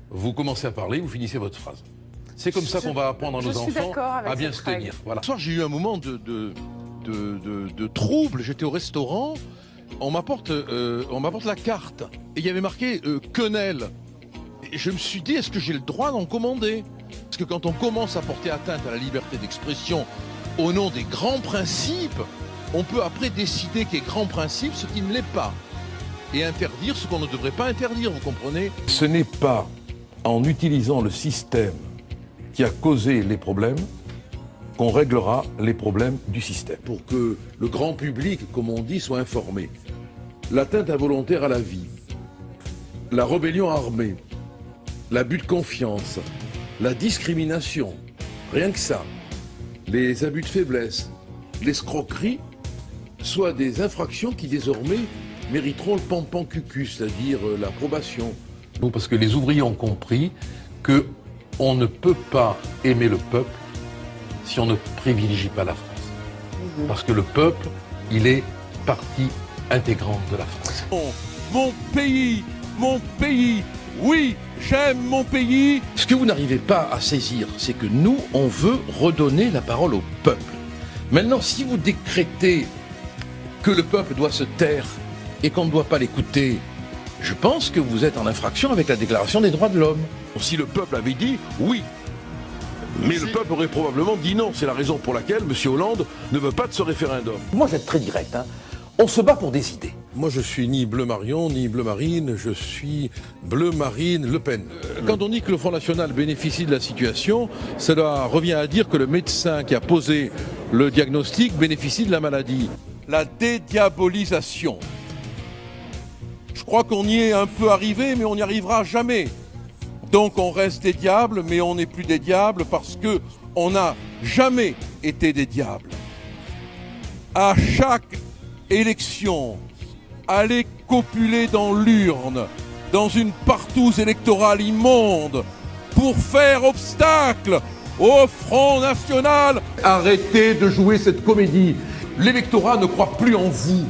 Vous commencez à parler, vous finissez votre phrase. C'est comme ça qu'on va apprendre à nos enfants à bien se tenir. Voilà. Ce soir, j'ai eu un moment de trouble. J'étais au restaurant on m'apporte la carte. Et il y avait marqué quenelle. Et je me suis dit, est-ce que j'ai le droit d'en commander? Parce que quand on commence à porter atteinte à la liberté d'expression au nom des grands principes, on peut après décider qu'est grand principe ce qui ne l'est pas. Et interdire ce qu'on ne devrait pas interdire, vous comprenez? Ce n'est pas en utilisant le système qui a causé les problèmes qu'on réglera les problèmes du système. Pour que le grand public, comme on dit, soit informé. L'atteinte involontaire à la vie, la rébellion armée, l'abus de confiance, la discrimination, rien que ça, les abus de faiblesse, l'escroquerie, soient des infractions qui désormais mériteront le pampan cucu, c'est-à-dire l'approbation. Parce que les ouvriers ont compris qu'on ne peut pas aimer le peuple si on ne privilégie pas la France. Parce que le peuple, il est partie intégrante de la France. Mon pays, oui, j'aime mon pays. Ce que vous n'arrivez pas à saisir, c'est que nous, on veut redonner la parole au peuple. Maintenant, si vous décrétez que le peuple doit se taire et qu'on ne doit pas l'écouter, je pense que vous êtes en infraction avec la Déclaration des droits de l'homme. Si le peuple avait dit oui, mais le peuple aurait probablement dit non. C'est la raison pour laquelle M. Hollande ne veut pas de ce référendum. Moi, je vais être très direct. On se bat pour décider. Moi, je suis ni Bleu Marion, ni Bleu Marine. Je suis Bleu Marine Le Pen. Quand on dit que le Front National bénéficie de la situation, cela revient à dire que le médecin qui a posé le diagnostic bénéficie de la maladie. La dédiabolisation. Je crois qu'on y est un peu arrivé, mais on n'y arrivera jamais. Donc on reste des diables, mais on n'est plus des diables parce qu'on n'a jamais été des diables. À chaque élection, allez copuler dans l'urne, dans une partouze électorale immonde, pour faire obstacle au Front National. Arrêtez de jouer cette comédie. L'électorat ne croit plus en vous.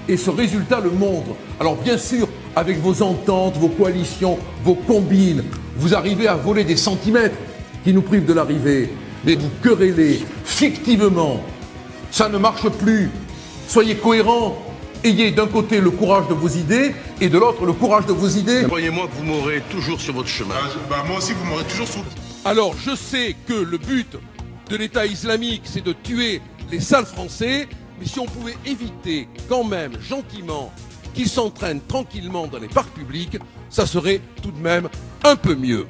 Et ce résultat le montre. Alors bien sûr, avec vos ententes, vos coalitions, vos combines, vous arrivez à voler des centimètres qui nous privent de l'arrivée. Mais vous querellez fictivement. Ça ne marche plus. Soyez cohérents. Ayez d'un côté le courage de vos idées et de l'autre le courage de vos idées. Croyez-moi que vous m'aurez toujours sur votre chemin. Moi aussi, vous m'aurez toujours sur... Alors, je sais que le but de l'État islamique, c'est de tuer les sales Français, mais si on pouvait éviter quand même, gentiment, qu'ils s'entraînent tranquillement dans les parcs publics, ça serait tout de même un peu mieux.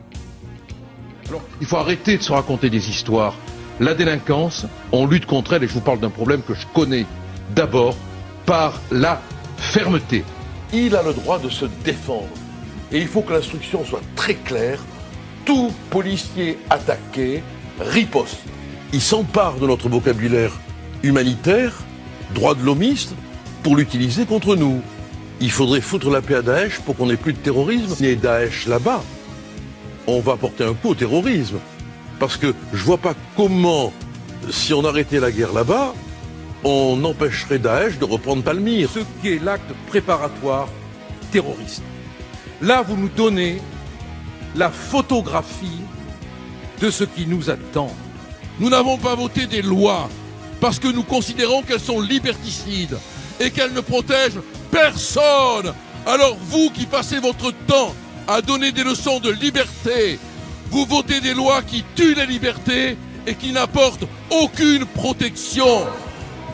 Alors, il faut arrêter de se raconter des histoires. La délinquance, on lutte contre elle, et je vous parle d'un problème que je connais d'abord par la fermeté. Il a le droit de se défendre. Et il faut que l'instruction soit très claire. Tout policier attaqué riposte. Il s'empare de notre vocabulaire humanitaire, droit de l'homiste, pour l'utiliser contre nous. Il faudrait foutre la paix à Daesh pour qu'on n'ait plus de terrorisme. Et Daesh là-bas, on va porter un coup au terrorisme. Parce que je vois pas comment, si on arrêtait la guerre là-bas, on empêcherait Daesh de reprendre Palmyre. Ce qui est l'acte préparatoire terroriste. Là, vous nous donnez la photographie de ce qui nous attend. Nous n'avons pas voté des lois parce que nous considérons qu'elles sont liberticides et qu'elles ne protègent personne. Alors vous qui passez votre temps à donner des leçons de liberté, vous votez des lois qui tuent les libertés et qui n'apportent aucune protection.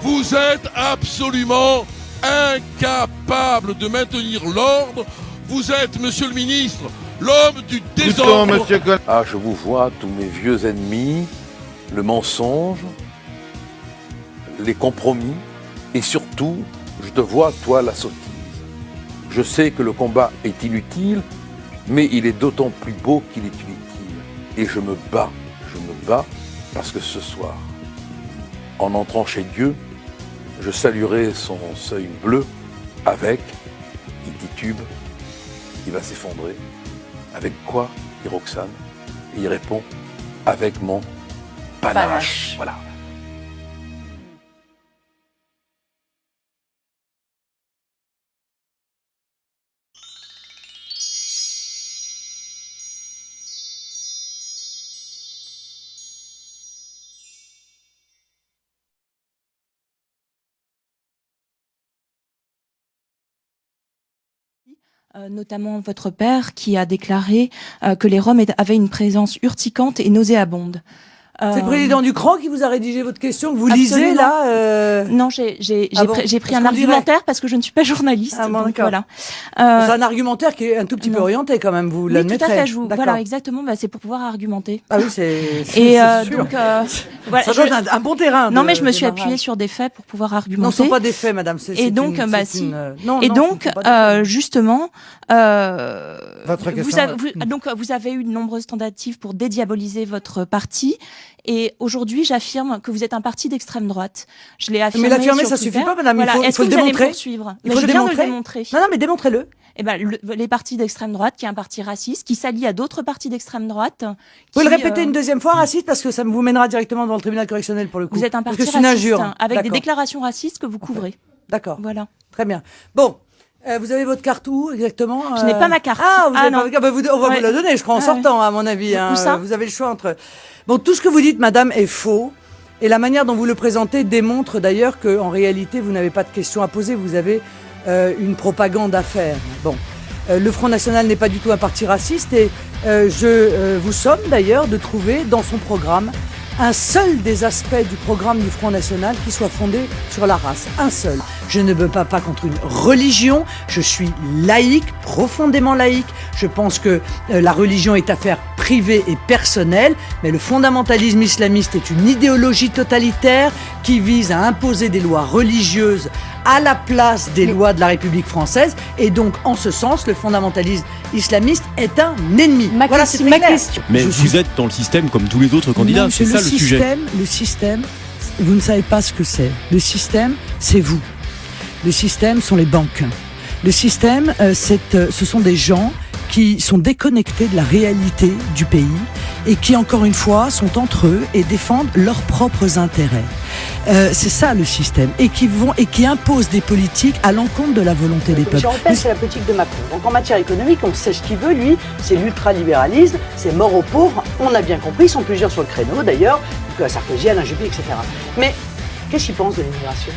Vous êtes absolument incapable de maintenir l'ordre. Vous êtes, monsieur le ministre, l'homme du désordre. Ah, je vous vois, tous mes vieux ennemis, le mensonge, les compromis, et surtout, je te vois, toi, la sottise. Je sais que le combat est inutile, mais il est d'autant plus beau qu'il est inutile. Et je me bats parce que ce soir, en entrant chez Dieu, je saluerai son seuil bleu avec, il titube, il va s'effondrer. Avec quoi, dit Roxane? Et il répond, avec mon panache. Voilà. notamment votre père, qui a déclaré que les Roms avaient une présence urticante et nauséabonde. C'est le président du CRAN qui vous a rédigé votre question, que vous lisez là Non, j'ai pris un argumentaire parce que je ne suis pas journaliste. Ah bon, donc d'accord. voilà. C'est un argumentaire qui est un tout petit peu orienté quand même, vous l'admettrez. Oui, tout à fait. Voilà, exactement. C'est pour pouvoir argumenter. Ah oui, c'est sûr. Donc, voilà, ça doit être un bon terrain. Non, mais je me suis appuyée sur des faits pour pouvoir argumenter. Non, ce ne sont pas des faits, madame. Justement, votre question, vous avez eu de nombreuses tentatives pour dédiaboliser votre parti. Et aujourd'hui, j'affirme que vous êtes un parti d'extrême droite. Je l'ai affirmé. Mais l'affirmer, ça suffit pas, madame. Voilà. Il faut le démontrer. Je viens de le démontrer. Non, mais démontrez-le. Eh ben, les partis d'extrême droite, qui est un parti raciste, qui s'allie à d'autres partis d'extrême droite. Vous pouvez le répéter une deuxième fois, raciste, parce que ça vous mènera directement devant le tribunal correctionnel pour le coup. Vous êtes un parti raciste, avec des déclarations racistes que vous couvrez. D'accord. Voilà. Très bien. Bon. Vous avez votre carte où exactement Je n'ai pas ma carte. Ah, vous avez pas votre carte. On va vous la donner, je crois, en sortant, à mon avis. Où ça ? Vous avez le choix entre. Bon, tout ce que vous dites, madame, est faux. Et la manière dont vous le présentez démontre d'ailleurs qu'en réalité, vous n'avez pas de questions à poser. Vous avez une propagande à faire. Bon. Le Front National n'est pas du tout un parti raciste. Et je vous somme d'ailleurs de trouver dans son programme un seul des aspects du programme du Front National qui soit fondé sur la race. Un seul. Je ne me bats pas contre une religion. Je suis laïque, profondément laïque. Je pense que la religion est affaire privée et personnelle, mais le fondamentalisme islamiste est une idéologie totalitaire qui vise à imposer des lois religieuses à la place des lois de la République française. Et donc, en ce sens, le fondamentalisme islamiste est un ennemi. Voilà, c'est ma question. Mais vous êtes dans le système comme tous les autres candidats, c'est ça le sujet. Le système, vous ne savez pas ce que c'est. Le système, c'est vous. Le système sont les banques. Le système, ce sont des gens qui sont déconnectés de la réalité du pays et qui, encore une fois, sont entre eux et défendent leurs propres intérêts. C'est ça le système, et qui imposent des politiques à l'encontre de la volonté des peuples. Je rappelle, c'est la politique de Macron. Donc en matière économique, on sait ce qu'il veut, lui, c'est l'ultralibéralisme, c'est mort aux pauvres, on a bien compris, ils sont plusieurs sur le créneau d'ailleurs, que Sarkozy, Alain Juppé, etc. Mais qu'est-ce qu'il pense de l'immigration ?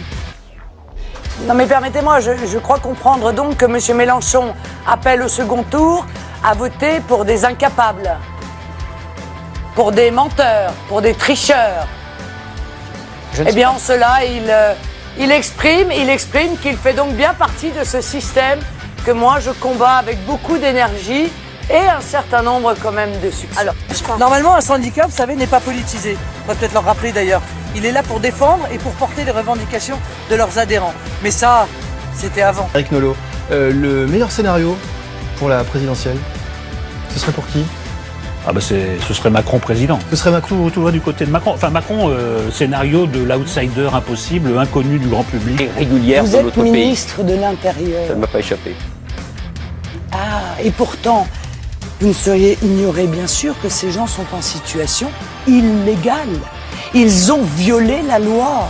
Non mais permettez-moi, je crois comprendre donc que M. Mélenchon appelle au second tour à voter pour des incapables, pour des menteurs, pour des tricheurs. Eh bien en cela, il exprime qu'il fait donc bien partie de ce système que moi je combats avec beaucoup d'énergie et un certain nombre quand même de succès. Alors, normalement un syndicat, vous savez, n'est pas politisé. On va peut-être leur rappeler d'ailleurs. Il est là pour défendre et pour porter les revendications de leurs adhérents. Mais ça, c'était avant. Eric Nolot, le meilleur scénario pour la présidentielle, ce serait pour qui ? Ah bah ce serait Macron président. Ce serait Macron. Tout va du côté de Macron. Enfin Macron, scénario de l'outsider impossible, inconnu du grand public. Et régulière dans notre pays. Vous êtes ministre de l'Intérieur. Ça ne m'a pas échappé. Ah, et pourtant, vous ne seriez ignoré bien sûr que ces gens sont en situation illégale. Ils ont violé la loi.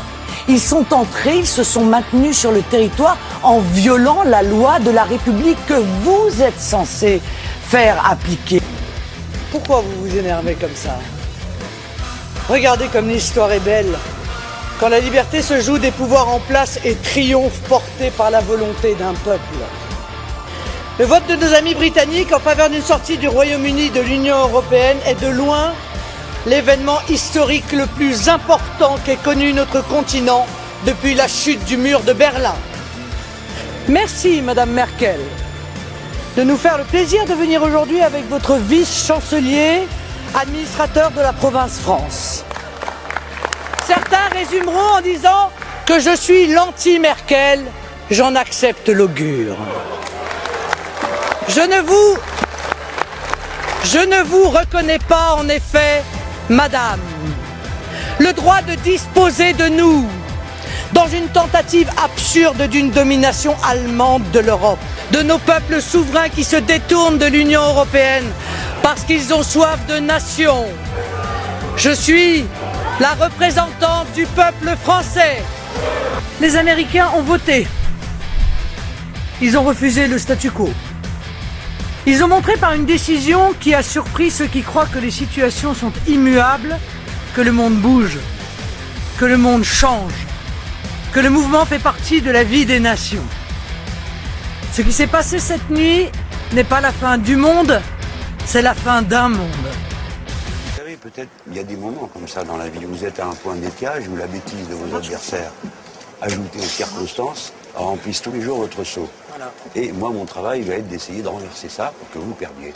Ils sont entrés, ils se sont maintenus sur le territoire en violant la loi de la République que vous êtes censé faire appliquer. Pourquoi vous vous énervez comme ça ? Regardez comme l'histoire est belle. Quand la liberté se joue des pouvoirs en place et triomphe porté par la volonté d'un peuple. Le vote de nos amis britanniques en faveur d'une sortie du Royaume-Uni de l'Union européenne est de loin l'événement historique le plus important qu'ait connu notre continent depuis la chute du mur de Berlin. Merci, Madame Merkel, de nous faire le plaisir de venir aujourd'hui avec votre vice-chancelier, administrateur de la province France. Certains résumeront en disant que je suis l'anti-Merkel, j'en accepte l'augure. Je ne vous reconnais pas en effet, Madame, le droit de disposer de nous dans une tentative absurde d'une domination allemande de l'Europe, de nos peuples souverains qui se détournent de l'Union européenne parce qu'ils ont soif de nation. Je suis la représentante du peuple français. Les Américains ont voté. Ils ont refusé le statu quo. Ils ont montré par une décision qui a surpris ceux qui croient que les situations sont immuables, que le monde bouge, que le monde change, que le mouvement fait partie de la vie des nations. Ce qui s'est passé cette nuit n'est pas la fin du monde, c'est la fin d'un monde. Vous savez, peut-être il y a des moments comme ça dans la vie où vous êtes à un point d'étiage où la bêtise de vos adversaires, ajoutée aux circonstances, remplissent tous les jours votre seau. Voilà. Et moi, mon travail va être d'essayer de renverser ça pour que vous perdiez.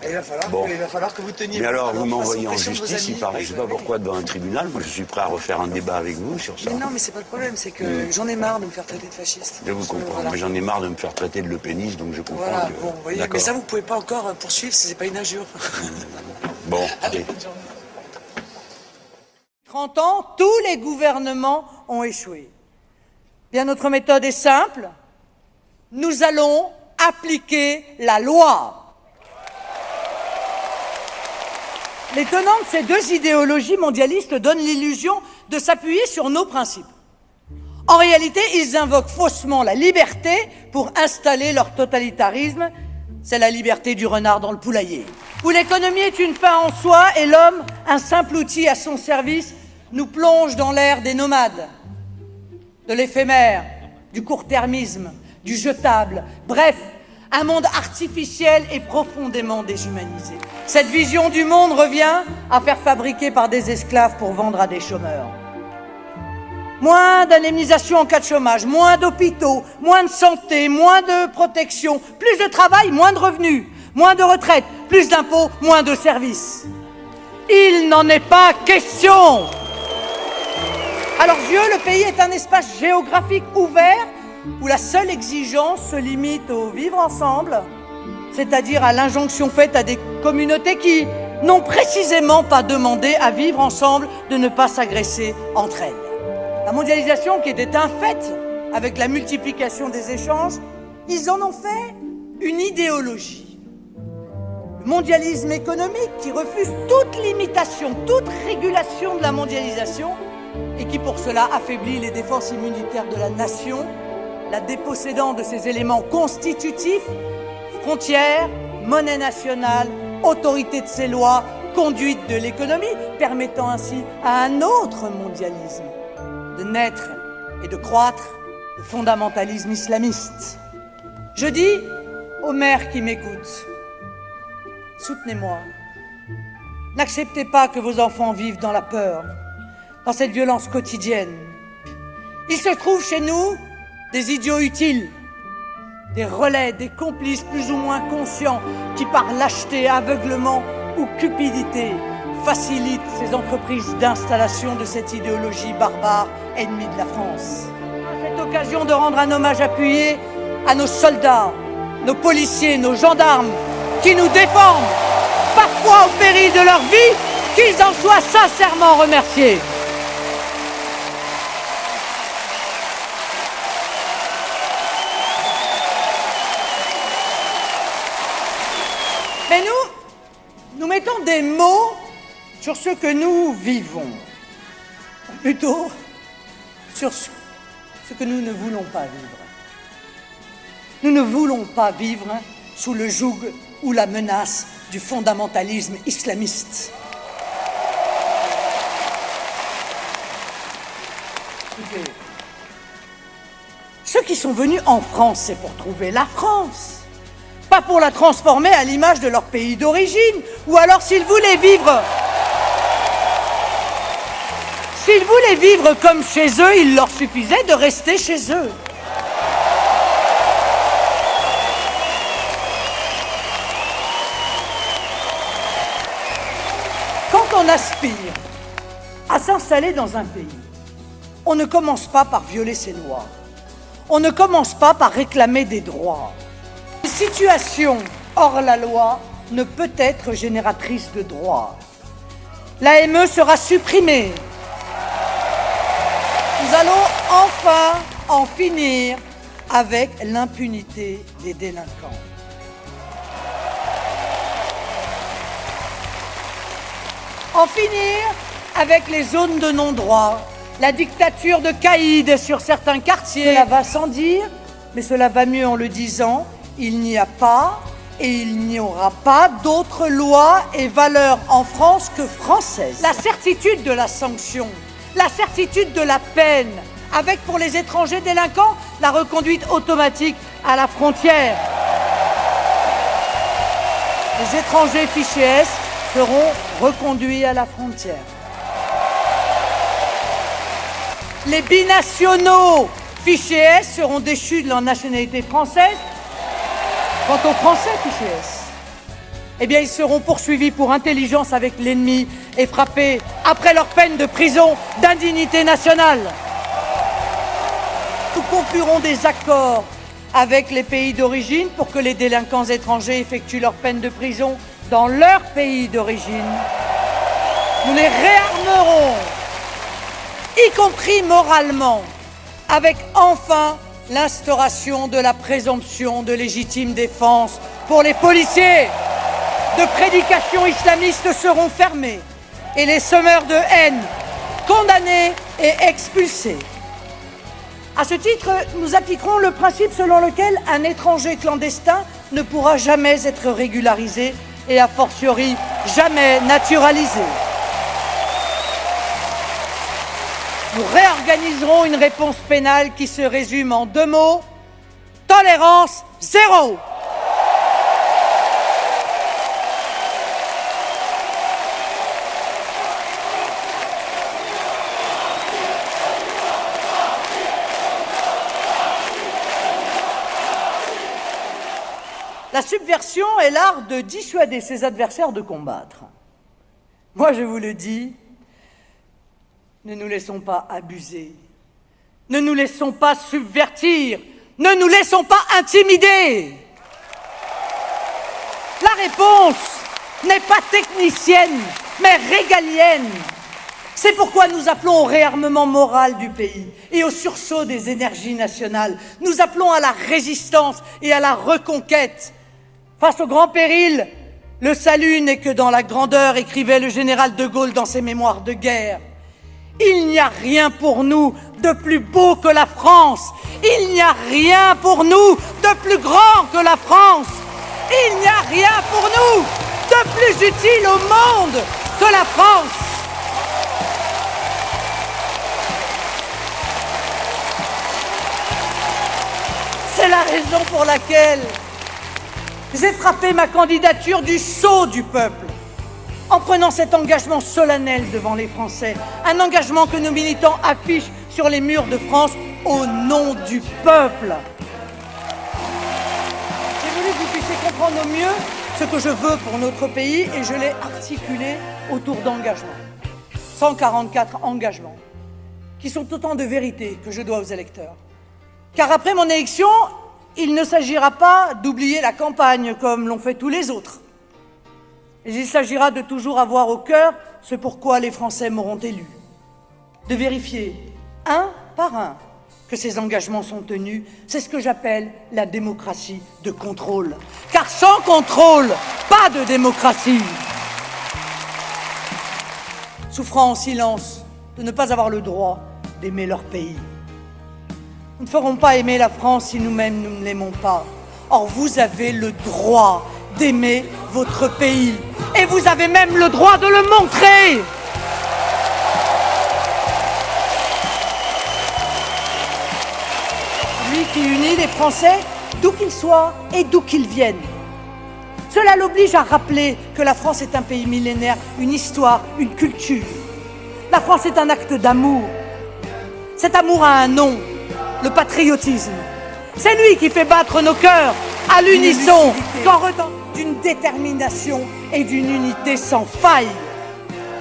Il va falloir que vous teniez. Mais alors, vous m'envoyez en justice, il paraît. Je ne sais pas pourquoi devant un tribunal. Moi, je suis prêt à refaire un débat avec vous sur ça. Mais non, mais c'est pas le problème. C'est que j'en ai marre de me faire traiter de fasciste. Je vous comprends. Voilà. Moi, j'en ai marre de me faire traiter de lepéniste, donc je comprends. Voilà, que... bon, vous voyez, mais ça, vous pouvez pas encore poursuivre si c'est pas une injure. Bon, allez. 30 ans, tous les gouvernements ont échoué. Bien, notre méthode est simple. Nous allons appliquer la loi. Les tenants de ces deux idéologies mondialistes donnent l'illusion de s'appuyer sur nos principes. En réalité, ils invoquent faussement la liberté pour installer leur totalitarisme. C'est la liberté du renard dans le poulailler. Où l'économie est une fin en soi et l'homme, un simple outil à son service, nous plonge dans l'ère des nomades, de l'éphémère, du court-termisme, du jetable, bref, un monde artificiel et profondément déshumanisé. Cette vision du monde revient à faire fabriquer par des esclaves pour vendre à des chômeurs. Moins d'indemnisation en cas de chômage, moins d'hôpitaux, moins de santé, moins de protection, plus de travail, moins de revenus, moins de retraite, plus d'impôts, moins de services. Il n'en est pas question. À leurs yeux, le pays est un espace géographique ouvert où la seule exigence se limite au vivre ensemble, c'est-à-dire à l'injonction faite à des communautés qui n'ont précisément pas demandé à vivre ensemble de ne pas s'agresser entre elles. La mondialisation qui était un fait avec la multiplication des échanges, ils en ont fait une idéologie. Le mondialisme économique qui refuse toute limitation, toute régulation de la mondialisation et qui pour cela affaiblit les défenses immunitaires de la nation, la dépossédant de ses éléments constitutifs, frontières, monnaie nationale, autorité de ses lois, conduite de l'économie, permettant ainsi à un autre mondialisme de naître et de croître, le fondamentalisme islamiste. Je dis aux mères qui m'écoutent, soutenez-moi. N'acceptez pas que vos enfants vivent dans la peur, dans cette violence quotidienne. Il se trouve chez nous des idiots utiles, des relais, des complices plus ou moins conscients qui par lâcheté, aveuglement ou cupidité facilitent ces entreprises d'installation de cette idéologie barbare ennemie de la France. À cette occasion de rendre un hommage appuyé à nos soldats, nos policiers, nos gendarmes qui nous défendent, parfois au péril de leur vie, qu'ils en soient sincèrement remerciés. Mais nous mettons des mots sur ce que nous vivons, ou plutôt sur ce que nous ne voulons pas vivre. Nous ne voulons pas vivre sous le joug ou la menace du fondamentalisme islamiste. Écoutez, ceux qui sont venus en France, c'est pour trouver la France. Pas pour la transformer à l'image de leur pays d'origine, ou alors s'ils voulaient vivre comme chez eux, il leur suffisait de rester chez eux. Quand on aspire à s'installer dans un pays, on ne commence pas par violer ses lois. On ne commence pas par réclamer des droits. Une situation hors la loi ne peut être génératrice de droits. L'AME sera supprimée. Nous allons enfin en finir avec l'impunité des délinquants. En finir avec les zones de non-droit, la dictature de caïds sur certains quartiers. Cela va sans dire, mais cela va mieux en le disant. Il n'y a pas et il n'y aura pas d'autres lois et valeurs en France que françaises. La certitude de la sanction, la certitude de la peine, avec pour les étrangers délinquants la reconduite automatique à la frontière. Les étrangers fichés S seront reconduits à la frontière. Les binationaux fichés S seront déchus de leur nationalité française. Quant aux Français fichés S, eh bien, ils seront poursuivis pour intelligence avec l'ennemi et frappés après leur peine de prison d'indignité nationale. Nous conclurons des accords avec les pays d'origine pour que les délinquants étrangers effectuent leur peine de prison dans leur pays d'origine. Nous les réarmerons, y compris moralement, avec enfin l'instauration de la présomption de légitime défense pour les policiers. De prédications islamistes seront fermés et les semeurs de haine condamnés et expulsés. À ce titre, nous appliquerons le principe selon lequel un étranger clandestin ne pourra jamais être régularisé et a fortiori jamais naturalisé. Nous réorganiserons une réponse pénale qui se résume en 2 mots: tolérance zéro. La subversion est l'art de dissuader ses adversaires de combattre. Moi, je vous le dis, ne nous laissons pas abuser, ne nous laissons pas subvertir, ne nous laissons pas intimider. La réponse n'est pas technicienne, mais régalienne. C'est pourquoi nous appelons au réarmement moral du pays et au sursaut des énergies nationales. Nous appelons à la résistance et à la reconquête. Face au grand péril, le salut n'est que dans la grandeur, écrivait le général de Gaulle dans ses mémoires de guerre. Il n'y a rien pour nous de plus beau que la France. Il n'y a rien pour nous de plus grand que la France. Il n'y a rien pour nous de plus utile au monde que la France. C'est la raison pour laquelle j'ai frappé ma candidature du sceau du peuple, en prenant cet engagement solennel devant les Français, un engagement que nos militants affichent sur les murs de France au nom du peuple. J'ai voulu que vous puissiez comprendre au mieux ce que je veux pour notre pays et je l'ai articulé autour d'engagements. 144 engagements, qui sont autant de vérités que je dois aux électeurs. Car après mon élection, il ne s'agira pas d'oublier la campagne comme l'ont fait tous les autres. Et il s'agira de toujours avoir au cœur ce pourquoi les Français m'auront élu. De vérifier, un par un, que ces engagements sont tenus. C'est ce que j'appelle la démocratie de contrôle. Car sans contrôle, pas de démocratie. Souffrant en silence de ne pas avoir le droit d'aimer leur pays. Nous ne ferons pas aimer la France si nous-mêmes nous ne l'aimons pas. Or, vous avez le droit d'aimer votre pays. Et vous avez même le droit de le montrer. Lui qui unit les Français, d'où qu'ils soient et d'où qu'ils viennent. Cela l'oblige à rappeler que la France est un pays millénaire, une histoire, une culture. La France est un acte d'amour. Cet amour a un nom. Le patriotisme. C'est lui qui fait battre nos cœurs à l'unisson, qu'en retenant d'une détermination et d'une unité sans faille.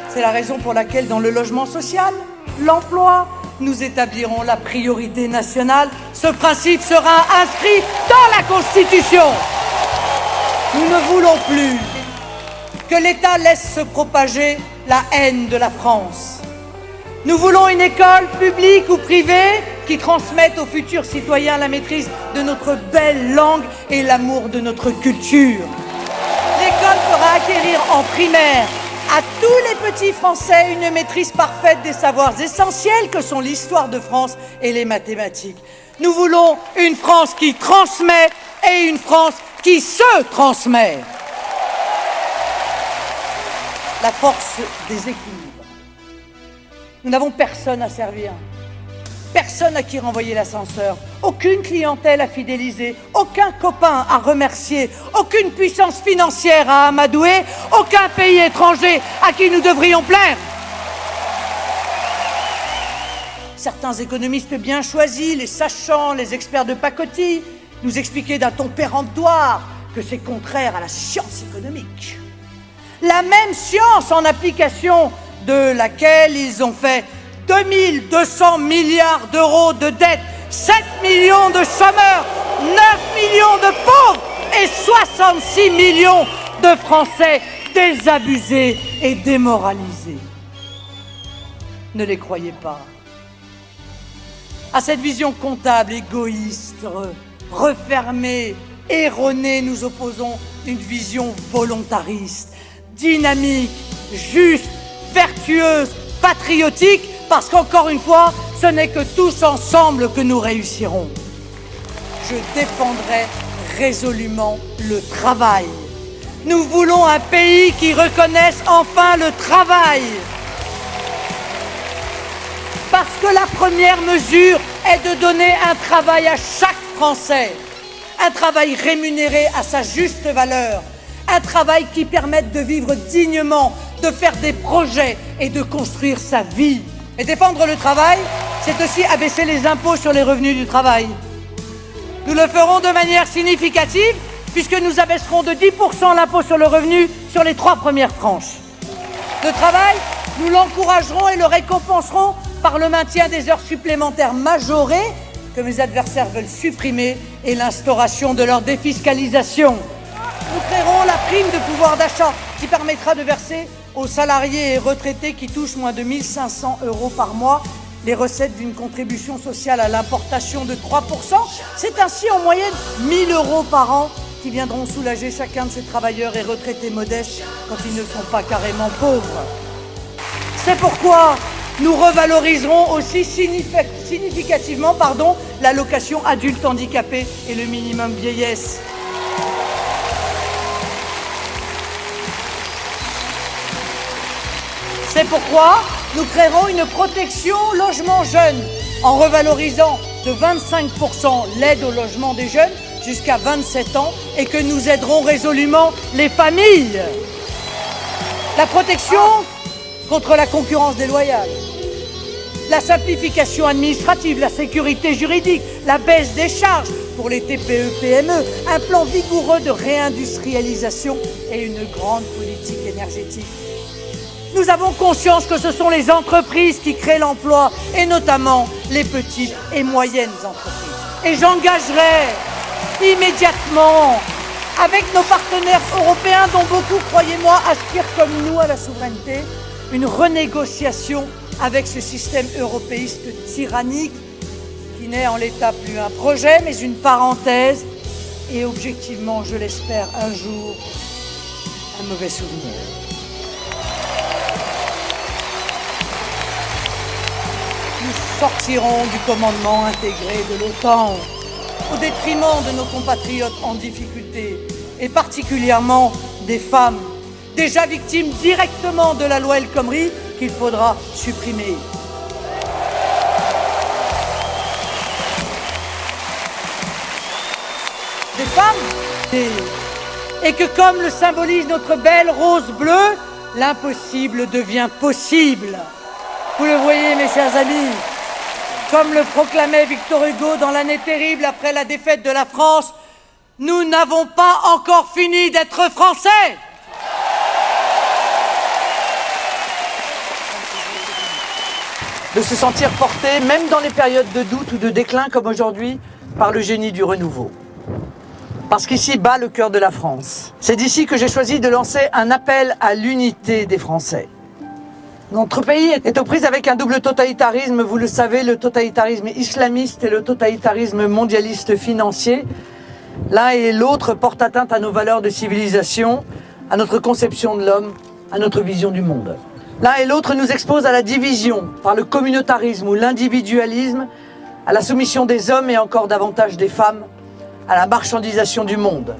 C'est la raison pour laquelle dans le logement social, l'emploi, nous établirons la priorité nationale. Ce principe sera inscrit dans la Constitution. Nous ne voulons plus que l'État laisse se propager la haine de la France. Nous voulons une école publique ou privée qui transmette aux futurs citoyens la maîtrise de notre belle langue et l'amour de notre culture. L'école fera acquérir en primaire à tous les petits Français une maîtrise parfaite des savoirs essentiels que sont l'histoire de France et les mathématiques. Nous voulons une France qui transmet et une France qui se transmet. La force des équilibres. Nous n'avons personne à servir. personne à qui renvoyer l'ascenseur, aucune clientèle à fidéliser, aucun copain à remercier, aucune puissance financière à amadouer, aucun pays étranger à qui nous devrions plaire. Certains économistes bien choisis, les sachants, les experts de pacotille, nous expliquaient d'un ton péremptoire que c'est contraire à la science économique. La même science en application de laquelle ils ont fait 2200 milliards d'euros de dettes, 7 millions de chômeurs, 9 millions de pauvres et 66 millions de Français désabusés et démoralisés. Ne les croyez pas. À cette vision comptable, égoïste, refermée, erronée, nous opposons une vision volontariste, dynamique, juste, vertueuse, patriotique, parce qu'encore une fois, ce n'est que tous ensemble que nous réussirons. Je défendrai résolument le travail. Nous voulons un pays qui reconnaisse enfin le travail. Parce que la première mesure est de donner un travail à chaque Français, un travail rémunéré à sa juste valeur, un travail qui permette de vivre dignement, de faire des projets et de construire sa vie. Et défendre le travail, c'est aussi abaisser les impôts sur les revenus du travail. Nous le ferons de manière significative, puisque nous abaisserons de 10% l'impôt sur le revenu sur les 3 premières tranches. Le travail, nous l'encouragerons et le récompenserons par le maintien des heures supplémentaires majorées que mes adversaires veulent supprimer et l'instauration de leur défiscalisation. Nous créerons la prime de pouvoir d'achat qui permettra de verser aux salariés et retraités qui touchent moins de 1 500 € par mois les recettes d'une contribution sociale à l'importation de 3%. C'est ainsi en moyenne 1 000 € par an qui viendront soulager chacun de ces travailleurs et retraités modestes quand ils ne sont pas carrément pauvres. C'est pourquoi nous revaloriserons aussi significativement l'allocation adulte handicapé et le minimum vieillesse. C'est pourquoi nous créerons une protection logement jeune en revalorisant de 25% l'aide au logement des jeunes jusqu'à 27 ans et que nous aiderons résolument les familles. La protection contre la concurrence déloyale, la simplification administrative, la sécurité juridique, la baisse des charges pour les TPE-PME, un plan vigoureux de réindustrialisation et une grande politique énergétique. Nous avons conscience que ce sont les entreprises qui créent l'emploi, et notamment les petites et moyennes entreprises. Et j'engagerai immédiatement, avec nos partenaires européens, dont beaucoup, croyez-moi, aspirent comme nous à la souveraineté, une renégociation avec ce système européiste tyrannique qui n'est en l'état plus un projet, mais une parenthèse, et objectivement, je l'espère, un jour, un mauvais souvenir. Nous sortirons du commandement intégré de l'OTAN au détriment de nos compatriotes en difficulté et particulièrement des femmes, déjà victimes directement de la loi El Khomri qu'il faudra supprimer. Des femmes et que comme le symbolise notre belle rose bleue, l'impossible devient possible. Vous le voyez, mes chers amis, comme le proclamait Victor Hugo dans l'année terrible après la défaite de la France, nous n'avons pas encore fini d'être Français. De se sentir porté, même dans les périodes de doute ou de déclin comme aujourd'hui, par le génie du renouveau. Parce qu'ici bat le cœur de la France. C'est d'ici que j'ai choisi de lancer un appel à l'unité des Français. Notre pays est aux prises avec un double totalitarisme, vous le savez, le totalitarisme islamiste et le totalitarisme mondialiste financier. L'un et l'autre portent atteinte à nos valeurs de civilisation, à notre conception de l'homme, à notre vision du monde. L'un et l'autre nous exposent à la division par le communautarisme ou l'individualisme, à la soumission des hommes et encore davantage des femmes, à la marchandisation du monde.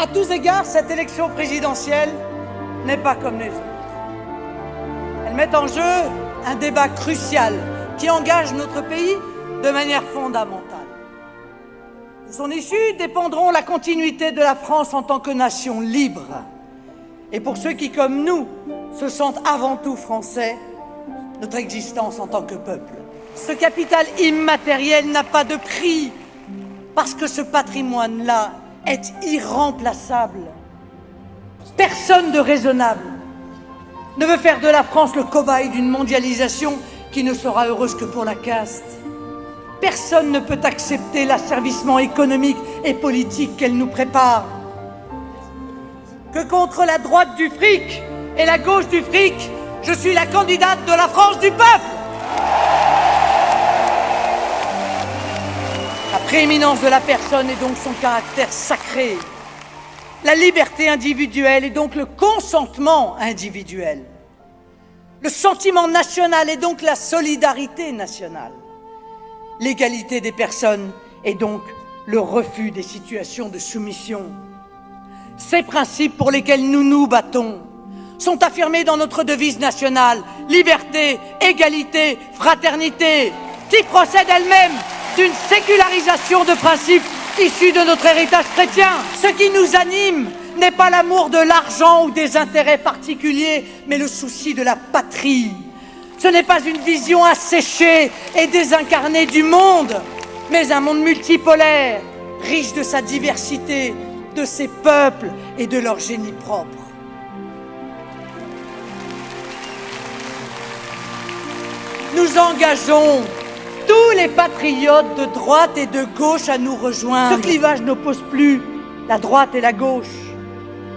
À tous égards, cette élection présidentielle n'est pas comme les autres. Elle met en jeu un débat crucial qui engage notre pays de manière fondamentale. De son issue dépendront la continuité de la France en tant que nation libre. Et pour ceux qui, comme nous, se sentent avant tout français, notre existence en tant que peuple. Ce capital immatériel n'a pas de prix, parce que ce patrimoine-là est irremplaçable. Personne de raisonnable ne veut faire de la France le cobaye d'une mondialisation qui ne sera heureuse que pour la caste. Personne ne peut accepter l'asservissement économique et politique qu'elle nous prépare. Que contre la droite du fric et la gauche du fric, je suis la candidate de la France du peuple. La prééminence de la personne est donc son caractère sacré. La liberté individuelle est donc le consentement individuel. Le sentiment national est donc la solidarité nationale. L'égalité des personnes est donc le refus des situations de soumission. Ces principes pour lesquels nous nous battons sont affirmés dans notre devise nationale, liberté, égalité, fraternité, qui procède elle-même d'une sécularisation de principes issus de notre héritage chrétien. Ce qui nous anime n'est pas l'amour de l'argent ou des intérêts particuliers, mais le souci de la patrie. Ce n'est pas une vision asséchée et désincarnée du monde, mais un monde multipolaire, riche de sa diversité, de ses peuples et de leur génie propre. Nous engageons tous les patriotes de droite et de gauche à nous rejoindre. Ce clivage n'oppose plus la droite et la gauche,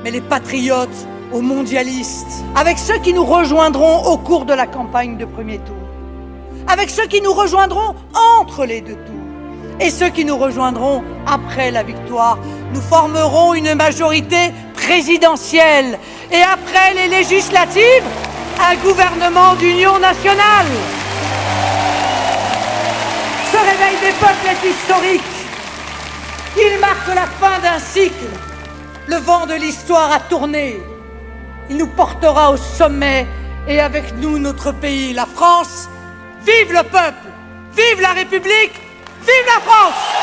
mais les patriotes aux mondialistes, avec ceux qui nous rejoindront au cours de la campagne de premier tour, avec ceux qui nous rejoindront entre les deux tours, et ceux qui nous rejoindront après la victoire. Nous formerons une majorité présidentielle, et après les législatives, un gouvernement d'union nationale. Ce réveil des peuples est historique. Il marque la fin d'un cycle. Le vent de l'histoire a tourné. Il nous portera au sommet et avec nous notre pays, la France. Vive le peuple, vive la République, vive la France!